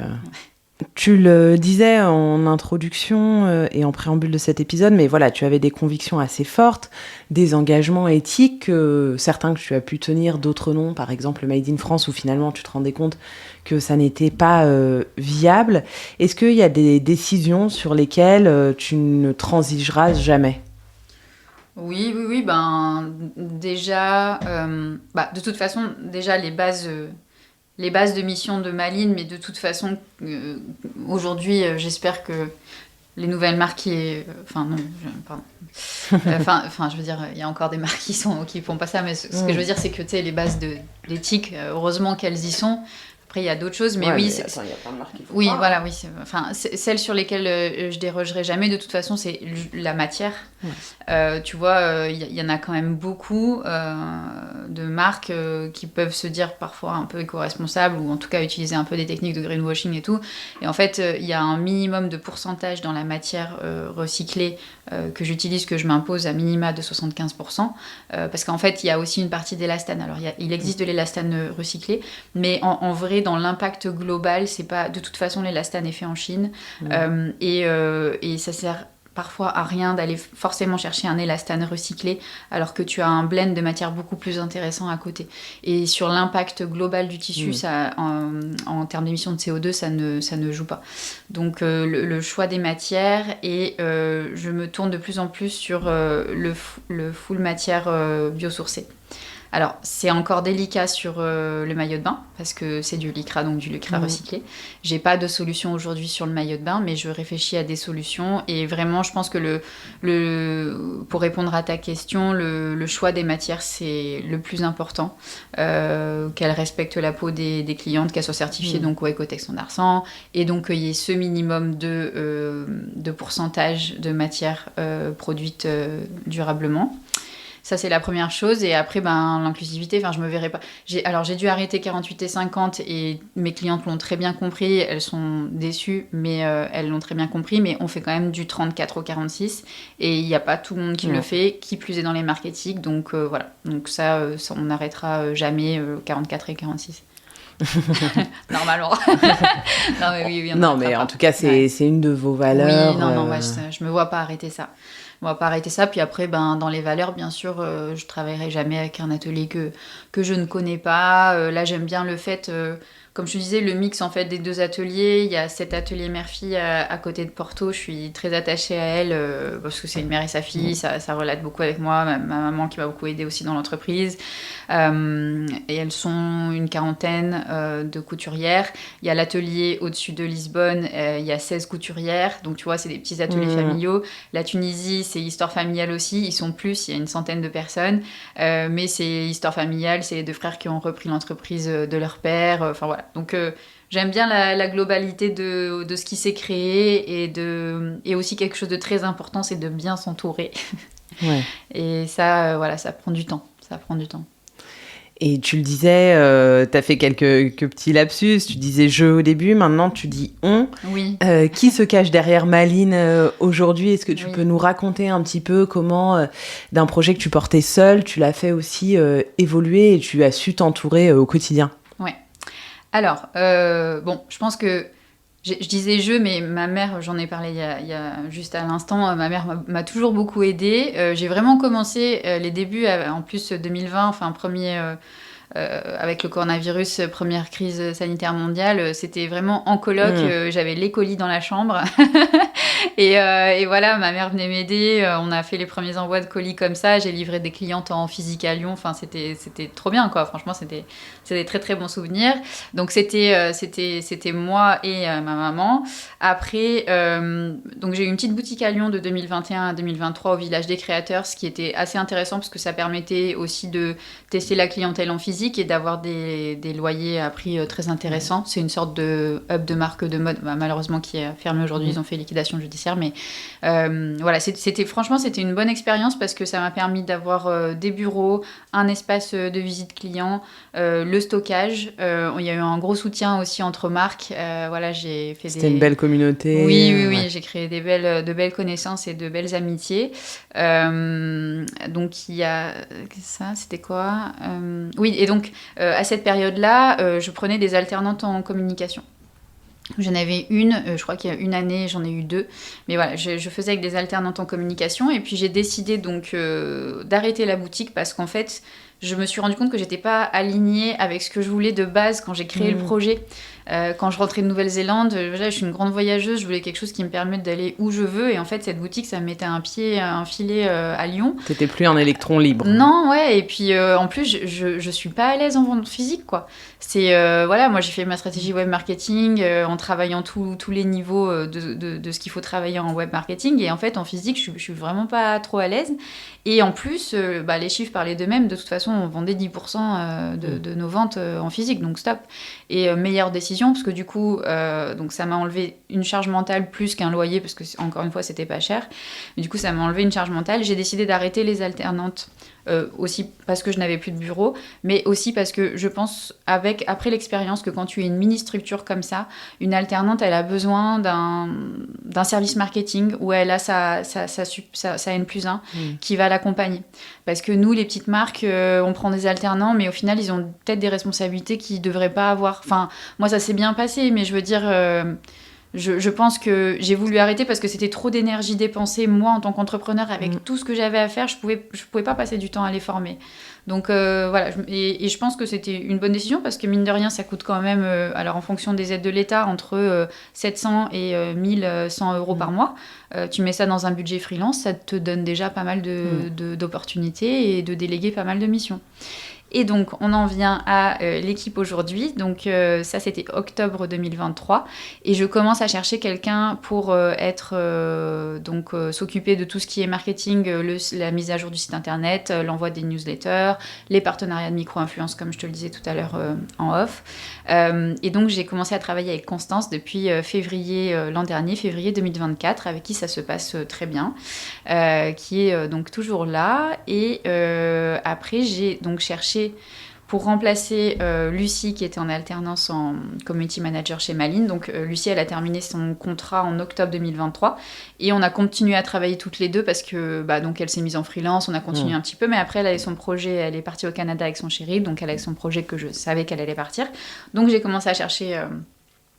Tu le disais en introduction et en préambule de cet épisode, mais voilà, tu avais des convictions assez fortes, des engagements éthiques, certains que tu as pu tenir, d'autres non, par exemple Made in France, où finalement tu te rendais compte que ça n'était pas viable. Est-ce qu'il y a des décisions sur lesquelles tu ne transigeras jamais ? Oui, déjà, de toute façon, déjà les bases de mission de Malines, mais de toute façon, aujourd'hui, j'espère que les nouvelles marques je veux dire, il y a encore des marques qui font pas ça, mais ce que je veux dire, c'est que, tu sais, les bases de l'éthique, heureusement qu'elles y sont. Après, il y a d'autres choses, mais ouais, oui. Mais attends, il y a plein de marques qui font Oui, ça. voilà, oui. Celles sur lesquelles je dérogerai jamais, de toute façon, c'est la matière. Ouais. Tu vois, il y en a quand même beaucoup de marques qui peuvent se dire parfois un peu éco-responsables ou en tout cas utiliser un peu des techniques de greenwashing et tout. Et en fait, il y a un minimum de pourcentage dans la matière recyclée que j'utilise, que je m'impose à minima de 75%. Parce qu'en fait, il y a aussi une partie d'élastane. Alors, il existe de l'élastane recyclé, mais en vrai, dans l'impact global, c'est pas... De toute façon, l'élastane est fait en Chine. Et ça sert parfois à rien d'aller forcément chercher un élastane recyclé alors que tu as un blend de matière beaucoup plus intéressant à côté. Et sur l'impact global du tissu, ça, en termes d'émissions de CO2, ça ne joue pas. Donc le choix des matières, et je me tourne de plus en plus sur le full matière biosourcée. Alors, c'est encore délicat sur le maillot de bain, parce que c'est du lycra, donc du lycra recyclé. J'ai pas de solution aujourd'hui sur le maillot de bain, mais je réfléchis à des solutions. Et vraiment, je pense que pour répondre à ta question, le choix des matières, c'est le plus important. Qu'elles respectent la peau des clientes, qu'elles soient certifiées donc au Ecotex Standard 100, et donc qu'il y ait ce minimum de pourcentage de matière produite durablement. Ça, c'est la première chose. Et après, l'inclusivité, je me verrais pas. J'ai dû arrêter 48 et 50 et mes clientes l'ont très bien compris. Elles sont déçues, mais elles l'ont très bien compris. Mais on fait quand même du 34 au 46 et il n'y a pas tout le monde qui le fait, qui plus est dans les marketing. Donc voilà. Donc ça, on n'arrêtera jamais 44 et 46. Normalement. Non, mais oui, non, mais en tout cas, c'est une de vos valeurs. Oui, non, je me vois pas arrêter ça. On va pas arrêter ça. Puis après, dans les valeurs, bien sûr, je travaillerai jamais avec un atelier que je ne connais pas. Là, j'aime bien le fait, comme je te disais, le mix en fait des deux ateliers. Il y a cet atelier mère-fille à côté de Porto. Je suis très attachée à elle parce que c'est une mère et sa fille. Ça relate beaucoup avec moi. Ma maman qui m'a beaucoup aidée aussi dans l'entreprise. Et elles sont une quarantaine de couturières. Il y a l'atelier au-dessus de Lisbonne. Il y a 16 couturières. Donc, tu vois, c'est des petits ateliers familiaux. La Tunisie, c'est histoire familiale aussi. Ils sont plus, il y a une centaine de personnes. Mais c'est histoire familiale. C'est les deux frères qui ont repris l'entreprise de leur père. Enfin, voilà. Donc, j'aime bien la globalité de ce qui s'est créé et aussi quelque chose de très important, c'est de bien s'entourer. Ouais. Et ça, ça prend du temps. Ça prend du temps. Et tu le disais, tu as fait quelques petits lapsus. Tu disais « je » au début, maintenant tu dis « on ». Oui. Qui se cache derrière Maline aujourd'hui ? Est-ce que tu peux nous raconter un petit peu comment, d'un projet que tu portais seul, tu l'as fait aussi évoluer et tu as su t'entourer au quotidien ? Oui. Alors, je pense que je disais « je », mais ma mère, j'en ai parlé il y a juste à l'instant, ma mère m'a toujours beaucoup aidée. J'ai vraiment commencé les débuts, en plus 2020, avec le coronavirus, première crise sanitaire mondiale, c'était vraiment en coloc. J'avais les colis dans la chambre. et voilà, ma mère venait m'aider. On a fait les premiers envois de colis comme ça. J'ai livré des clientes en physique à Lyon. Enfin, c'était trop bien, quoi. Franchement, c'était des très, très bons souvenirs. Donc, c'était moi et ma maman. Après, donc j'ai eu une petite boutique à Lyon de 2021 à 2023 au Village des Créateurs, ce qui était assez intéressant parce que ça permettait aussi de tester la clientèle en physique et d'avoir des loyers à prix très intéressants. C'est une sorte de hub de marque de mode, malheureusement qui est fermé aujourd'hui. Ils ont fait liquidation judiciaire, mais voilà, franchement, c'était une bonne expérience parce que ça m'a permis d'avoir des bureaux, un espace de visite client, le stockage. Il y a eu un gros soutien aussi entre marques. Voilà, C'était une belle communauté. Oui, ouais. J'ai créé de belles connaissances et de belles amitiés. Donc, il y a ça, c'était quoi ? Oui, et donc, à cette période-là, je prenais des alternantes en communication. J'en avais une, je crois qu'il y a une année, j'en ai eu 2. Mais voilà, je faisais avec des alternantes en communication. Et puis, j'ai décidé donc d'arrêter la boutique parce qu'en fait, je me suis rendu compte que j'étais pas alignée avec ce que je voulais de base quand j'ai créé le projet. Quand je rentrais de Nouvelle-Zélande, je suis une grande voyageuse, je voulais quelque chose qui me permette d'aller où je veux. Et en fait, cette boutique, ça me mettait un filet à Lyon. T'étais plus un électron libre. Non, ouais. Et puis, en plus, je suis pas à l'aise en vente physique, quoi. C'est, voilà, moi, j'ai fait ma stratégie web marketing en travaillant tous les niveaux de ce qu'il faut travailler en web marketing. Et en fait, en physique, je suis vraiment pas trop à l'aise. Et en plus, les chiffres parlaient d'eux-mêmes. De toute façon, façon, on vendait 10% de nos ventes en physique, donc stop. Et meilleure décision, parce que du coup, donc ça m'a enlevé une charge mentale plus qu'un loyer, parce que encore une fois, c'était pas cher. Mais du coup, ça m'a enlevé une charge mentale. J'ai décidé d'arrêter les alternantes. Aussi parce que je n'avais plus de bureau, mais aussi parce que je pense, après l'expérience, que quand tu es une mini-structure comme ça, une alternante, elle a besoin d'un service marketing où elle a sa N+1 qui va l'accompagner. Parce que nous, les petites marques, on prend des alternants, mais au final, ils ont peut-être des responsabilités qu'ils ne devraient pas avoir. Enfin, moi, ça s'est bien passé, mais je veux dire... Je pense que j'ai voulu arrêter parce que c'était trop d'énergie dépensée. Moi, en tant qu'entrepreneur, avec tout ce que j'avais à faire, je pouvais pas passer du temps à les former. Donc voilà, et je pense que c'était une bonne décision parce que mine de rien, ça coûte quand même, alors en fonction des aides de l'État, entre 700 et 1100 euros par mois. Tu mets ça dans un budget freelance, ça te donne déjà pas mal d'opportunités et de déléguer pas mal de missions. Et donc, on en vient à l'équipe aujourd'hui. Donc, ça, c'était octobre 2023. Et je commence à chercher quelqu'un pour s'occuper de tout ce qui est marketing, la mise à jour du site internet, l'envoi des newsletters, les partenariats de micro-influence, comme je te le disais tout à l'heure en off. Et donc, j'ai commencé à travailler avec Constance depuis février l'an dernier, février 2024, avec qui ça se passe très bien, qui est donc toujours là. Et après, j'ai donc cherché pour remplacer Lucie qui était en alternance en community manager chez Malines. Donc Lucie, elle a terminé son contrat en octobre 2023 et on a continué à travailler toutes les deux parce que donc elle s'est mise en freelance, on a continué un petit peu, mais après elle avait son projet, elle est partie au Canada avec son chéri, donc elle avait son projet que je savais qu'elle allait partir. Donc j'ai commencé à chercher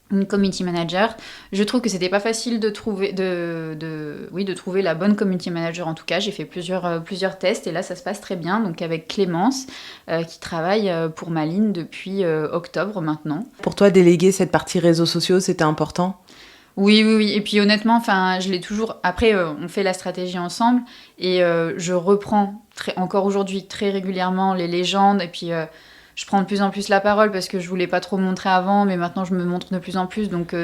une community manager. Je trouve que c'était pas facile de trouver de trouver la bonne community manager. En tout cas, j'ai fait plusieurs tests et là ça se passe très bien. Donc avec Clémence qui travaille pour Malines depuis octobre maintenant. Pour toi, déléguer cette partie réseaux sociaux, c'était important ? Oui. Et puis honnêtement, je l'ai toujours... Après, on fait la stratégie ensemble et je reprends encore aujourd'hui très régulièrement les légendes et puis... je prends de plus en plus la parole parce que je voulais pas trop me montrer avant, mais maintenant je me montre de plus en plus. Donc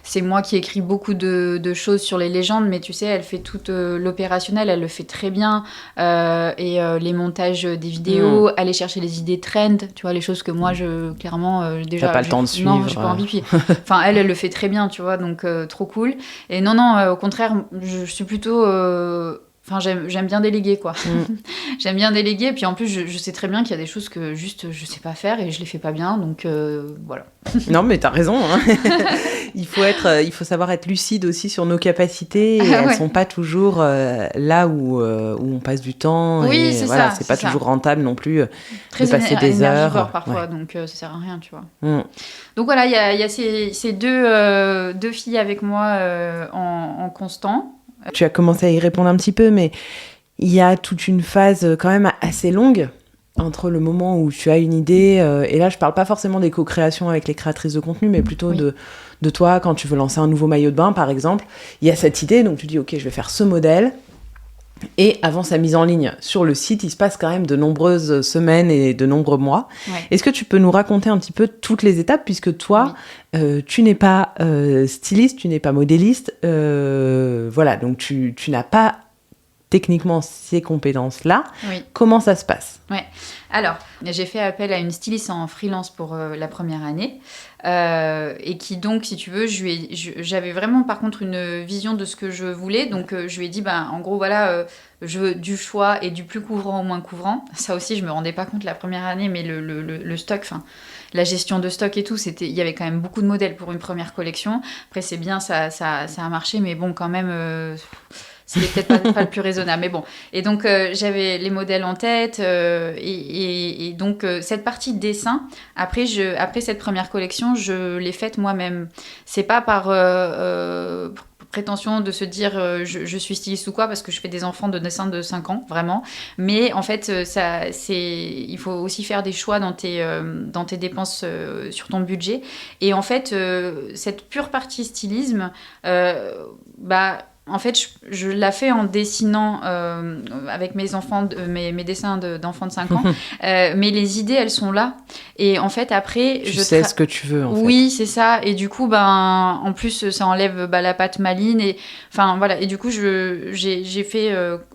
c'est moi qui écris beaucoup de choses sur les légendes, mais tu sais, elle fait tout l'opérationnel, elle le fait très bien. Et les montages des vidéos, aller chercher les idées trend, tu vois, les choses que moi, clairement, déjà... T'as pas le temps de suivre. Non, j'ai pas envie. Puis, enfin, elle le fait très bien, tu vois, donc trop cool. Et non, au contraire, je suis plutôt... Enfin, j'aime bien déléguer, quoi. J'aime bien déléguer, et puis en plus, je sais très bien qu'il y a des choses que juste je sais pas faire et je les fais pas bien, donc voilà. Non, mais t'as raison. Hein. il faut savoir être lucide aussi sur nos capacités. Et elles sont pas toujours là où on passe du temps. Oui, et c'est voilà, ça. C'est pas toujours rentable non plus de passer des énergivore heures. Parfois, donc ça sert à rien, tu vois. Donc voilà, il y a ces deux filles avec moi en constant. Tu as commencé à y répondre un petit peu, mais il y a toute une phase quand même assez longue entre le moment où tu as une idée, et là je parle pas forcément des co-créations avec les créatrices de contenu, mais plutôt de toi quand tu veux lancer un nouveau maillot de bain par exemple. Il y a cette idée, donc tu dis ok, je vais faire ce modèle, et avant sa mise en ligne sur le site, il se passe quand même de nombreuses semaines et de nombreux mois. Est-ce que tu peux nous raconter un petit peu toutes les étapes, puisque toi, tu n'es pas styliste, tu n'es pas modéliste, voilà, donc tu n'as pas techniquement ces compétences-là. Comment ça se passe ? Alors, j'ai fait appel à une styliste en freelance pour la première année et qui donc, si tu veux, j'avais vraiment par contre une vision de ce que je voulais. Donc, je lui ai dit, en gros, voilà, je veux du choix et du plus couvrant au moins couvrant. Ça aussi, je me rendais pas compte la première année, mais le stock, enfin... La gestion de stock et tout, il y avait quand même beaucoup de modèles pour une première collection. Après, c'est bien, ça a marché, mais bon, quand même... C'était peut-être pas le plus raisonnable, mais bon. Et donc, j'avais les modèles en tête. Et donc, cette partie de dessin, après cette première collection, je l'ai faite moi-même. C'est pas par prétention de se dire je suis styliste ou quoi, parce que je fais des enfants de dessin de 5 ans, vraiment. Mais en fait, il faut aussi faire des choix dans tes dépenses sur ton budget. Et en fait, cette pure partie stylisme, En fait, je la fais en dessinant avec mes enfants, mes dessins d'enfants de 5 ans. Mais les idées, elles sont là. Et en fait, après... Tu sais ce que tu veux, en fait. Oui, c'est ça. Et du coup, en plus, ça enlève la pâte maline. Et, voilà. Et du coup, j'ai fait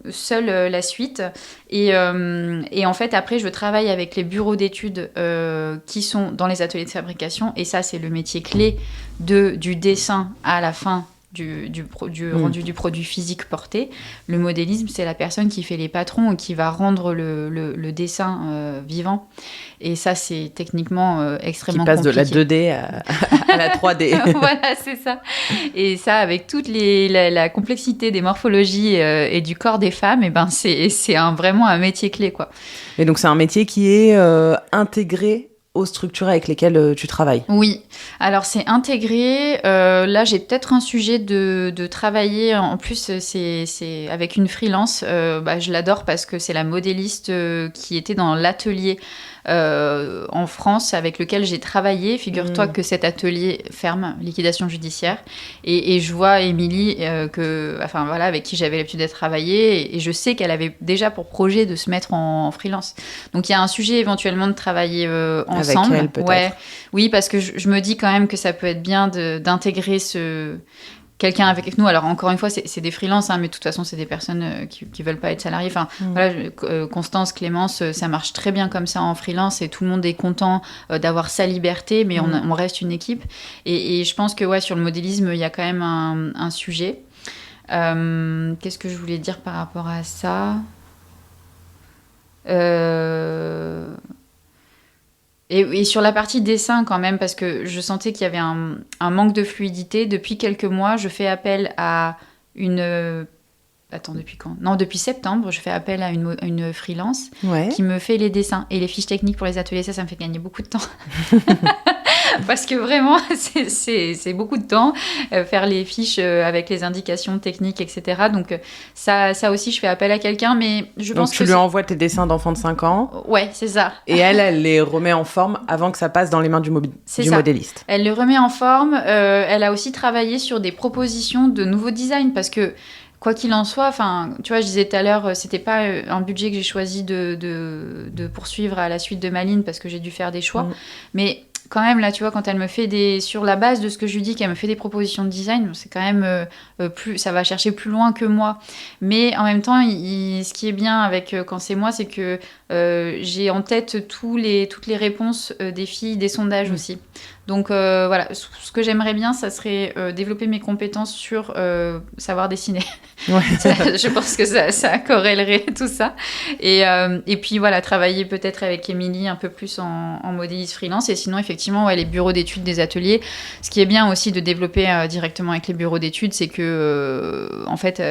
seule la suite. Et en fait, après, je travaille avec les bureaux d'études qui sont dans les ateliers de fabrication. Et ça, c'est le métier clé du dessin à la fin du rendu du produit physique porté. Le modélisme, c'est la personne qui fait les patrons et qui va rendre le dessin vivant. Et ça, c'est techniquement extrêmement compliqué. Qui passe de la 2D à la 3D. Voilà, c'est ça. Et ça, avec toute la complexité des morphologies et du corps des femmes, c'est vraiment un métier clé, quoi. Et donc, c'est un métier qui est intégré aux structures avec lesquelles tu travailles. Oui, alors c'est intégré. Là, j'ai peut-être un sujet de travailler. En plus, c'est avec une freelance. Je l'adore parce que c'est la modéliste qui était dans l'atelier en France avec lequel j'ai travaillé. Figure-toi que cet atelier ferme, liquidation judiciaire. Et je vois Émilie, avec qui j'avais l'habitude de travailler. Et je sais qu'elle avait déjà pour projet de se mettre en freelance. Donc, il y a un sujet éventuellement de travailler ensemble. Avec elle, peut-être. Ouais. Oui, parce que je me dis quand même que ça peut être bien d'intégrer quelqu'un avec nous. Alors, encore une fois, c'est des freelances, mais de toute façon, c'est des personnes qui veulent pas être salariées. Constance, Clémence, ça marche très bien comme ça en freelance et tout le monde est content d'avoir sa liberté, mais on reste une équipe. Et je pense que sur le modélisme, il y a quand même un sujet. Qu'est-ce que je voulais dire par rapport à ça Et sur la partie dessin quand même, parce que je sentais qu'il y avait un manque de fluidité. Depuis quelques mois, je fais appel à une... Attends, depuis quand ? Non, depuis septembre, je fais appel à une freelance qui me fait les dessins et les fiches techniques pour les ateliers. Ça me fait gagner beaucoup de temps. Parce que vraiment, c'est beaucoup de temps, faire les fiches avec les indications techniques, etc. Donc ça aussi, je fais appel à quelqu'un, mais je pense que... Donc tu lui envoies tes dessins d'enfants de 5 ans. Ouais, c'est ça. Et elle les remet en forme avant que ça passe dans les mains du modéliste. Elle les remet en forme. Elle a aussi travaillé sur des propositions de nouveaux designs, parce que quoi qu'il en soit, tu vois, je disais tout à l'heure, c'était pas un budget que j'ai choisi de poursuivre à la suite de Malines, parce que j'ai dû faire des choix. Mais quand même, là, tu vois, quand elle me fait sur la base de ce que je lui dis, qu'elle me fait des propositions de design, c'est quand même ça va chercher plus loin que moi. Mais en même temps, ce qui est bien avec quand c'est moi, c'est que j'ai en tête toutes les réponses des filles, des sondages aussi. Donc voilà, ce que j'aimerais bien, ça serait développer mes compétences sur savoir dessiner. Ouais. Je pense que ça corrélerait tout ça. Et puis voilà, travailler peut-être avec Émilie un peu plus en modéliste freelance. Et sinon, effectivement, les bureaux d'études des ateliers. Ce qui est bien aussi de développer directement avec les bureaux d'études, c'est que en fait,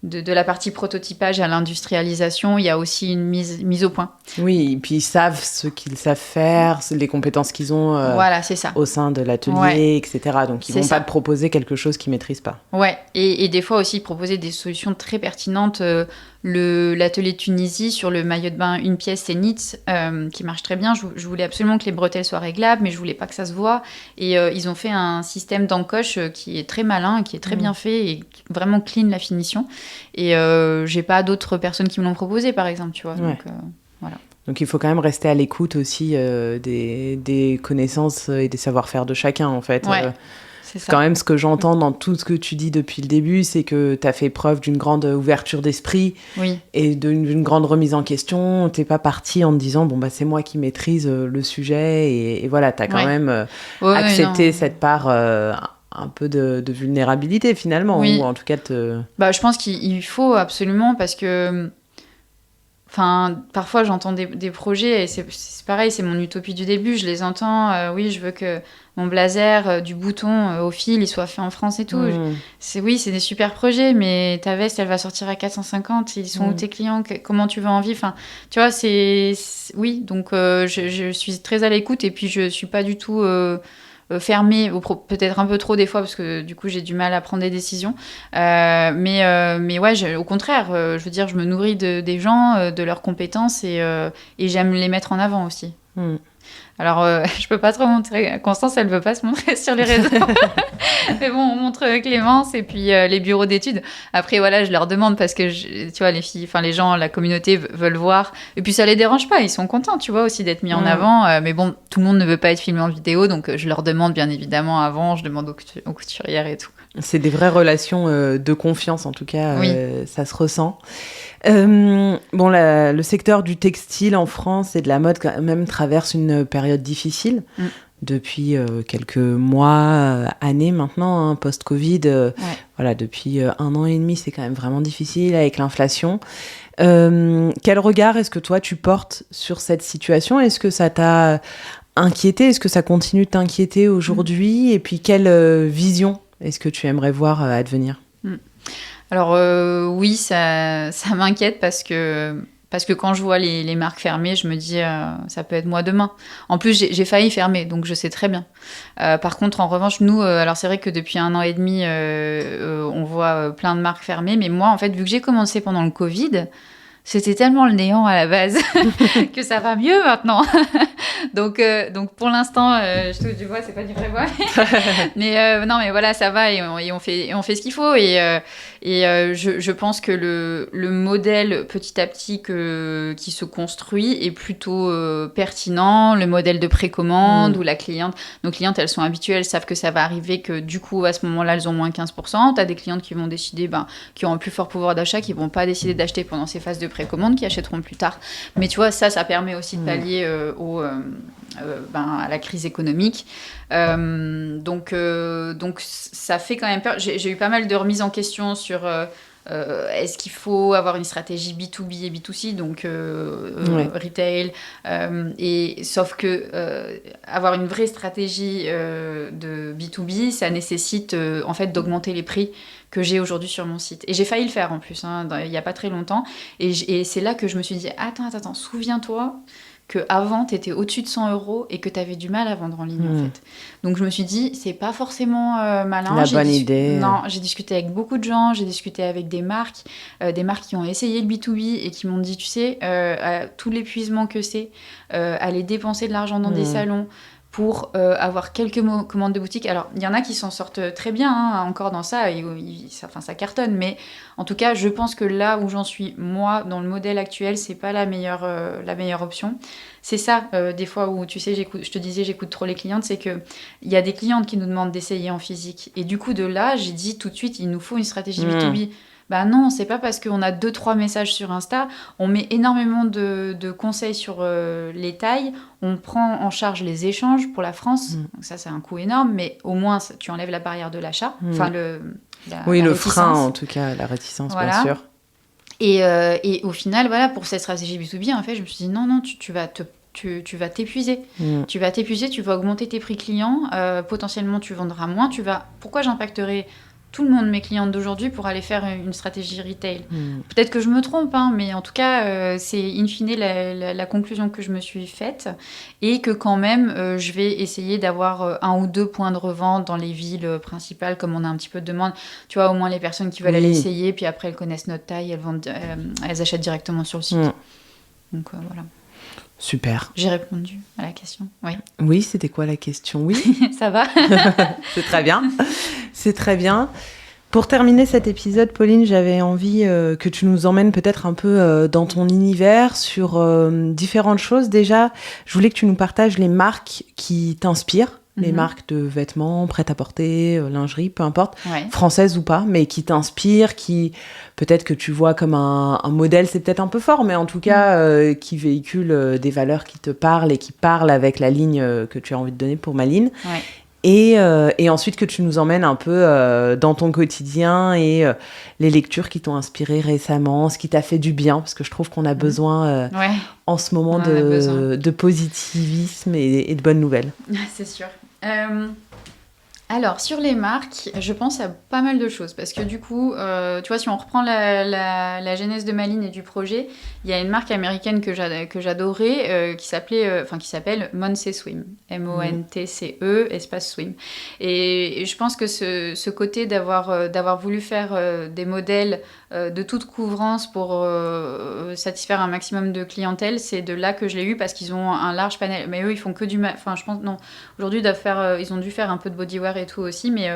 de la partie prototypage à l'industrialisation, il y a aussi une mise au point. Oui, et puis ils savent ce qu'ils savent faire, les compétences qu'ils ont voilà, c'est ça. Au sein de l'atelier, etc. Donc ils ne vont pas te proposer quelque chose qu'ils ne maîtrisent pas. Ouais, et des fois aussi proposer des solutions très pertinentes. L'atelier de Tunisie sur le maillot de bain une pièce, c'est Nitz, qui marche très bien. Je voulais absolument que les bretelles soient réglables, mais je voulais pas que ça se voit. Et ils ont fait un système d'encoche qui est très malin, qui est très bien fait et qui vraiment clean la finition. Et j'ai pas d'autres personnes qui me l'ont proposé, par exemple, tu vois. Ouais. Donc, voilà. Donc il faut quand même rester à l'écoute aussi des connaissances et des savoir-faire de chacun, en fait. Ouais. C'est quand même ce que j'entends dans tout ce que tu dis depuis le début, c'est que tu as fait preuve d'une grande ouverture d'esprit et d'une grande remise en question. Tu n'es pas partie en te disant c'est moi qui maîtrise le sujet et voilà, tu as quand même accepté cette part un peu de vulnérabilité finalement, ou en tout cas je pense qu'il faut absolument, parce que parfois j'entends des projets et c'est pareil, c'est mon utopie du début, je les entends, je veux que mon blazer du bouton au fil il soit fait en France et tout. C'est des super projets, mais ta veste elle va sortir à 450, ils sont où tes clients, comment tu veux en vivre, tu vois, donc je suis très à l'écoute, et puis je suis pas du tout fermée, peut-être un peu trop des fois, parce que du coup j'ai du mal à prendre des décisions, mais au contraire, je veux dire, je me nourris des gens, de leurs compétences, et j'aime les mettre en avant aussi. Alors, je peux pas trop montrer. Constance, elle veut pas se montrer sur les réseaux. Mais bon, on montre Clémence et puis les bureaux d'études. Après, voilà, je leur demande parce que, tu vois, les filles, enfin les gens, la communauté veulent voir. Et puis, ça les dérange pas. Ils sont contents, tu vois, aussi d'être mis en avant. Mais bon, tout le monde ne veut pas être filmé en vidéo. Donc, je leur demande, bien évidemment, avant. Je demande aux couturières et tout. C'est des vraies relations de confiance, en tout cas. Oui. Ça se ressent. Le secteur du textile en France et de la mode quand même traverse une période difficile depuis quelques mois, années maintenant, post-Covid. Voilà, depuis 1 an et demi, c'est quand même vraiment difficile avec l'inflation. Quel regard est-ce que toi tu portes sur cette situation ? Est-ce que ça t'a inquiété ? Est-ce que ça continue de t'inquiéter aujourd'hui ? Et puis quelle vision est-ce que tu aimerais voir advenir ? Alors oui, ça m'inquiète parce que quand je vois les marques fermées, je me dis ça peut être moi demain. En plus, j'ai failli fermer, donc je sais très bien. Par contre, en revanche, nous, alors c'est vrai que depuis 1 an et demi, on voit plein de marques fermées, mais moi, en fait, vu que j'ai commencé pendant le Covid, c'était tellement le néant à la base que ça va mieux maintenant. donc pour l'instant, je touche du bois, c'est pas du vrai bois. mais non, mais voilà, ça va et on fait ce qu'il faut. Je pense que le modèle petit à petit qui se construit est plutôt pertinent. Le modèle de précommande où nos clientes, elles sont habituées, elles savent que ça va arriver, que du coup, à ce moment-là, elles ont moins 15%. Tu as des clientes qui vont décider, qui ont un plus fort pouvoir d'achat, qui vont pas décider d'acheter pendant ces phases de précommande, qui achèteront plus tard. Mais tu vois, ça permet aussi de pallier à la crise économique. Donc ça fait quand même peur. J'ai eu pas mal de remises en question sur est-ce qu'il faut avoir une stratégie B2B et B2C, donc retail, sauf que avoir une vraie stratégie de B2B, ça nécessite en fait d'augmenter les prix que j'ai aujourd'hui sur mon site. Et j'ai failli le faire en plus, il n'y a pas très longtemps. Et c'est là que je me suis dit, attends, souviens-toi qu'avant, tu étais au-dessus de 100 € et que tu avais du mal à vendre en ligne, en fait. Donc, je me suis dit, c'est pas forcément malin. La bonne idée. Non, j'ai discuté avec beaucoup de gens, j'ai discuté avec des marques qui ont essayé le B2B et qui m'ont dit, tu sais, tout l'épuisement que c'est, aller dépenser de l'argent dans des salons pour avoir quelques commandes de boutique. Alors, il y en a qui s'en sortent très bien, encore dans ça, ça cartonne, mais en tout cas, je pense que là où j'en suis, moi, dans le modèle actuel, c'est pas la meilleure option. C'est ça, des fois où, tu sais, je te disais, j'écoute trop les clientes, c'est qu'il y a des clientes qui nous demandent d'essayer en physique. Et du coup, de là, j'ai dit tout de suite, il nous faut une stratégie B2B. Bah non, c'est pas parce qu'on a 2-3 messages sur Insta, on met énormément de conseils sur les tailles, on prend en charge les échanges pour la France, donc ça c'est un coût énorme, mais au moins tu enlèves la barrière de l'achat, enfin le réticence. Frein en tout cas, la réticence, voilà. Bien sûr. Et au final, voilà, pour cette stratégie B2B, en fait, je me suis dit non, tu vas t'épuiser. Tu vas t'épuiser, tu vas augmenter tes prix clients, potentiellement tu vendras moins, pourquoi j'impacterais tout le monde, mes clientes d'aujourd'hui, pour aller faire une stratégie retail. Peut-être que je me trompe, mais en tout cas, c'est in fine la conclusion que je me suis faite, et que quand même, je vais essayer d'avoir 1 ou 2 points de revente dans les villes principales, comme on a un petit peu de demande. Tu vois, au moins les personnes qui veulent aller essayer, puis après elles connaissent notre taille, elles achètent directement sur le site. Donc voilà. Super. J'ai répondu à la question, oui. Oui, c'était quoi la question ? Oui. Ça va. C'est très bien. C'est très bien. Pour terminer cet épisode, Pauline, j'avais envie que tu nous emmènes peut-être un peu dans ton univers sur différentes choses. Déjà, je voulais que tu nous partages les marques qui t'inspirent, les marques de vêtements, prêt-à-porter, lingerie, peu importe, françaises ou pas, mais qui t'inspirent, qui peut-être que tu vois comme un modèle, c'est peut-être un peu fort, mais en tout cas qui véhicule des valeurs qui te parlent et qui parlent avec la ligne que tu as envie de donner pour Maline. Ouais. Et ensuite que tu nous emmènes un peu dans ton quotidien et les lectures qui t'ont inspiré récemment, ce qui t'a fait du bien, parce que je trouve qu'on a besoin en ce moment de positivisme et de bonnes nouvelles. C'est sûr. Alors, sur les marques, je pense à pas mal de choses. Parce que du coup, tu vois, si on reprend la genèse de Maline et du projet, il y a une marque américaine que j'adorais qui s'appelle Monse Swim. M-O-N-T-C-E, espace swim. Et je pense que ce côté d'avoir voulu faire des modèles de toute couvrance pour satisfaire un maximum de clientèle, c'est de là que je l'ai eu parce qu'ils ont un large panel. Mais eux, ils font que du... Enfin, je pense... Non, aujourd'hui, ils ont dû faire un peu de bodywear et tout aussi, mais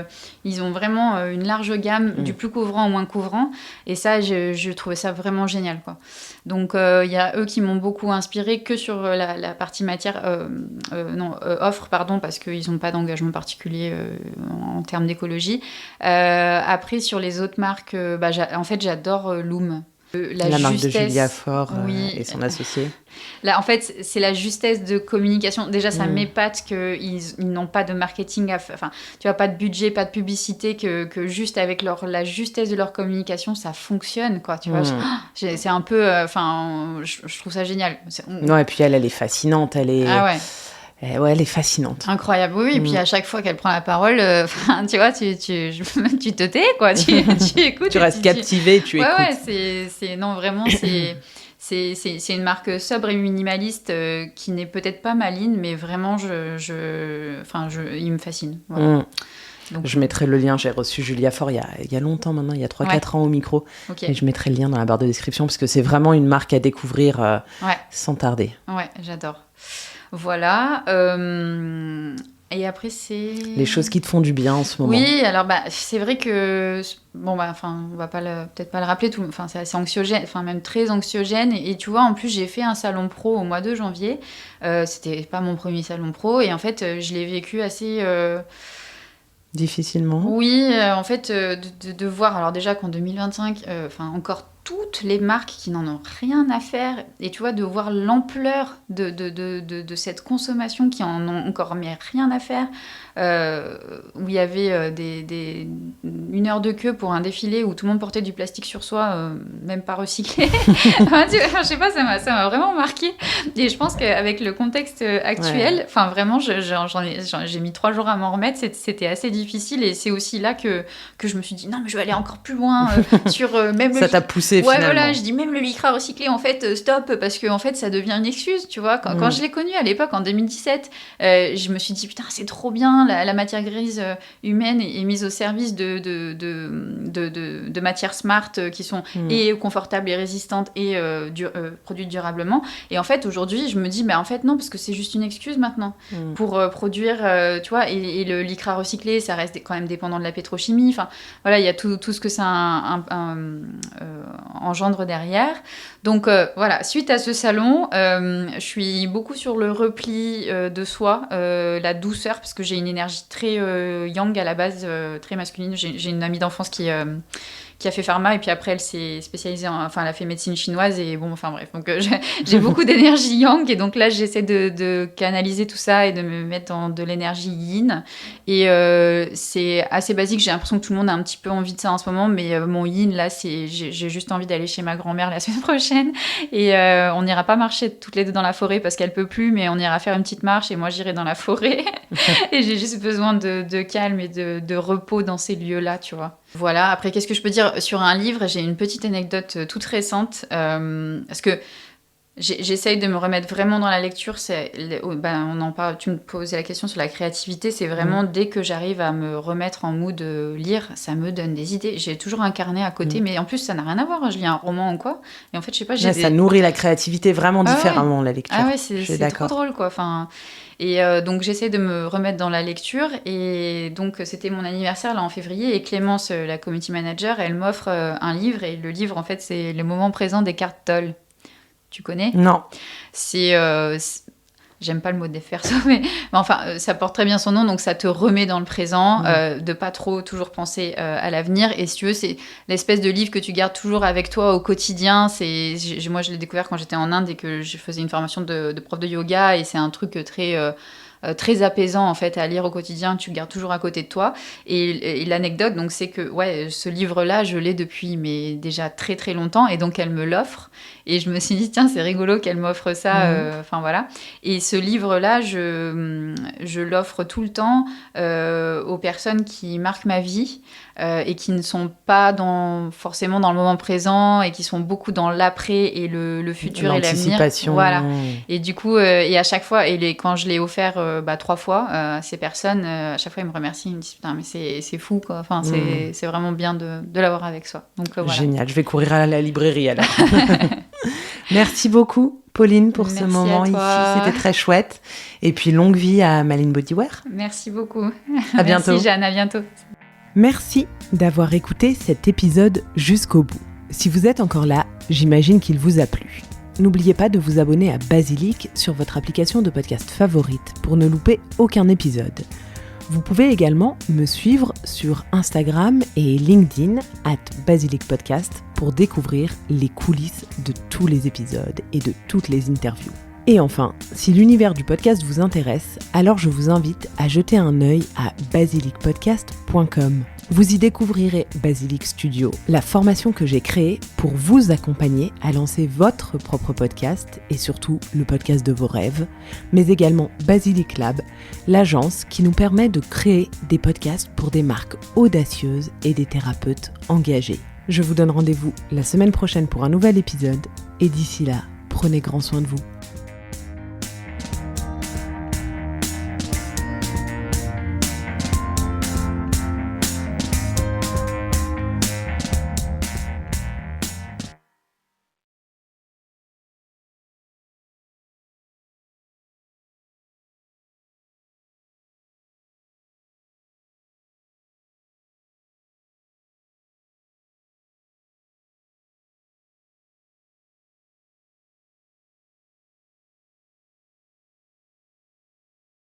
ils ont vraiment une large gamme, du plus couvrant au moins couvrant. Et ça, je trouvais ça vraiment génial, quoi. Donc, il y a eux qui m'ont beaucoup inspiré que sur la partie matière... offre, pardon, parce qu'ils n'ont pas d'engagement particulier en termes d'écologie. Après, sur les autres marques, en fait, j'adore Loom. La marque de Julia Ford oui. Et son associé. Là, en fait, c'est la justesse de communication. Déjà, ça m'épate qu'ils n'ont pas de marketing, enfin, tu vois, pas de budget, pas de publicité, que juste avec la justesse de leur communication, ça fonctionne, quoi. Tu vois, c'est un peu, je trouve ça génial. Non, et puis elle est fascinante. Elle est. Ah ouais. Ouais, elle est fascinante. Incroyable, oui. Et puis à chaque fois qu'elle prend la parole, tu vois, tu te tais, quoi. Tu écoutes. Tu restes captivé, tu écoutes. Ouais, non, vraiment, c'est une marque sobre et minimaliste qui n'est peut-être pas Maline, mais vraiment, il me fascine. Voilà. Donc, je mettrai le lien, j'ai reçu Julia Ford il y a longtemps maintenant, il y a 3-4 ans au micro. Okay. Et je mettrai le lien dans la barre de description parce que c'est vraiment une marque à découvrir sans tarder. Ouais, j'adore. Voilà. Et après, c'est... Les choses qui te font du bien en ce moment. Oui, alors c'est vrai que... Bon, on va peut-être pas le rappeler, c'est assez anxiogène, même très anxiogène. Et tu vois, en plus, j'ai fait un salon pro au mois de janvier. C'était pas mon premier salon pro. Et en fait, je l'ai vécu assez... Difficilement. Oui, en fait, de voir... Alors déjà qu'en 2025, encore toutes les marques qui n'en ont rien à faire, et tu vois, de voir l'ampleur de cette consommation qui en ont encore mais rien à faire, où il y avait une heure de queue pour un défilé où tout le monde portait du plastique sur soi, même pas recyclé. Je sais pas, ça m'a vraiment marqué. Et je pense qu'avec le contexte actuel, vraiment, j'ai mis 3 jours à m'en remettre, c'était assez difficile, et c'est aussi là que je me suis dit, non, mais je vais aller encore plus loin sur même... Ça t'a poussé. Ouais, finalement. voilà, je dis même le lycra recyclé, en fait, stop, parce que en fait, ça devient une excuse, tu vois. Quand je l'ai connu à l'époque, en 2017, je me suis dit, putain, c'est trop bien, la matière grise humaine est mise au service de matières smart qui sont et confortables et résistantes et produites durablement. Et en fait, aujourd'hui, je me dis, en fait, non, parce que c'est juste une excuse maintenant pour produire, tu vois, et le lycra recyclé, ça reste quand même dépendant de la pétrochimie. Enfin, voilà, il y a tout ce que ça engendre derrière. Donc voilà, suite à ce salon, je suis beaucoup sur le repli de soi, la douceur, parce que j'ai une énergie très yang à la base, très masculine. J'ai une amie d'enfance qui a fait pharma, et puis après elle s'est spécialisée elle a fait médecine chinoise, et bon, bref, donc j'ai beaucoup d'énergie yang, et donc là j'essaie de canaliser tout ça et de me mettre dans de l'énergie yin, et c'est assez basique, j'ai l'impression que tout le monde a un petit peu envie de ça en ce moment, mais mon yin là, j'ai juste envie d'aller chez ma grand-mère la semaine prochaine, et on n'ira pas marcher toutes les deux dans la forêt parce qu'elle peut plus, mais on ira faire une petite marche, et moi j'irai dans la forêt et j'ai juste besoin de calme et de repos dans ces lieux-là, tu vois. Voilà, après qu'est-ce que je peux dire sur un livre? J'ai une petite anecdote toute récente, parce que j'essaye de me remettre vraiment dans la lecture. On en parle, tu me posais la question sur la créativité, c'est vraiment dès que j'arrive à me remettre en mood lire, ça me donne des idées. J'ai toujours un carnet à côté, mais en plus ça n'a rien à voir, je lis un roman ou quoi, et en fait je sais pas, ça nourrit la créativité vraiment différemment, la lecture. Ah ouais, c'est trop drôle, quoi. Et donc j'essaie de me remettre dans la lecture, et donc c'était mon anniversaire là en février, et Clémence, la community manager, elle m'offre un livre, et le livre en fait c'est Le moment présent des cartes Toll. Tu connais? Non. J'aime pas le mot déverso, mais ça porte très bien son nom, donc ça te remet dans le présent, de pas trop toujours penser à l'avenir. Et si tu veux, c'est l'espèce de livre que tu gardes toujours avec toi au quotidien. Moi, je l'ai découvert quand j'étais en Inde et que je faisais une formation de prof de yoga, et c'est un truc très très apaisant en fait à lire au quotidien, tu le gardes toujours à côté de toi. Et l'anecdote, donc, c'est que ce livre-là, je l'ai depuis déjà très très longtemps, et donc elle me l'offre. Et je me suis dit, tiens, c'est rigolo qu'elle m'offre ça. Enfin voilà. Et ce livre-là, je l'offre tout le temps aux personnes qui marquent ma vie et qui ne sont pas forcément dans le moment présent et qui sont beaucoup dans l'après et le futur et l'avenir. L'anticipation. Voilà. Et du coup, et à chaque fois, quand je l'ai offert 3 fois à ces personnes, à chaque fois, ils me remercient. Ils me disent, putain, mais c'est fou, quoi. Enfin, c'est vraiment bien de l'avoir avec soi. Donc, voilà. Génial. Je vais courir à la librairie alors. Merci beaucoup, Pauline, pour ce moment ici. C'était très chouette. Et puis, longue vie à Malin Bodywear. Merci beaucoup. À bientôt. Merci, Jeanne. À bientôt. Merci d'avoir écouté cet épisode jusqu'au bout. Si vous êtes encore là, j'imagine qu'il vous a plu. N'oubliez pas de vous abonner à Basilic sur votre application de podcast favorite pour ne louper aucun épisode. Vous pouvez également me suivre sur Instagram et LinkedIn @basilicpodcast pour découvrir les coulisses de tous les épisodes et de toutes les interviews. Et enfin, si l'univers du podcast vous intéresse, alors je vous invite à jeter un œil à basilicpodcast.com. Vous y découvrirez Basilic Studio, la formation que j'ai créée pour vous accompagner à lancer votre propre podcast et surtout le podcast de vos rêves, mais également Basilic Lab, l'agence qui nous permet de créer des podcasts pour des marques audacieuses et des thérapeutes engagés. Je vous donne rendez-vous la semaine prochaine pour un nouvel épisode et d'ici là, prenez grand soin de vous.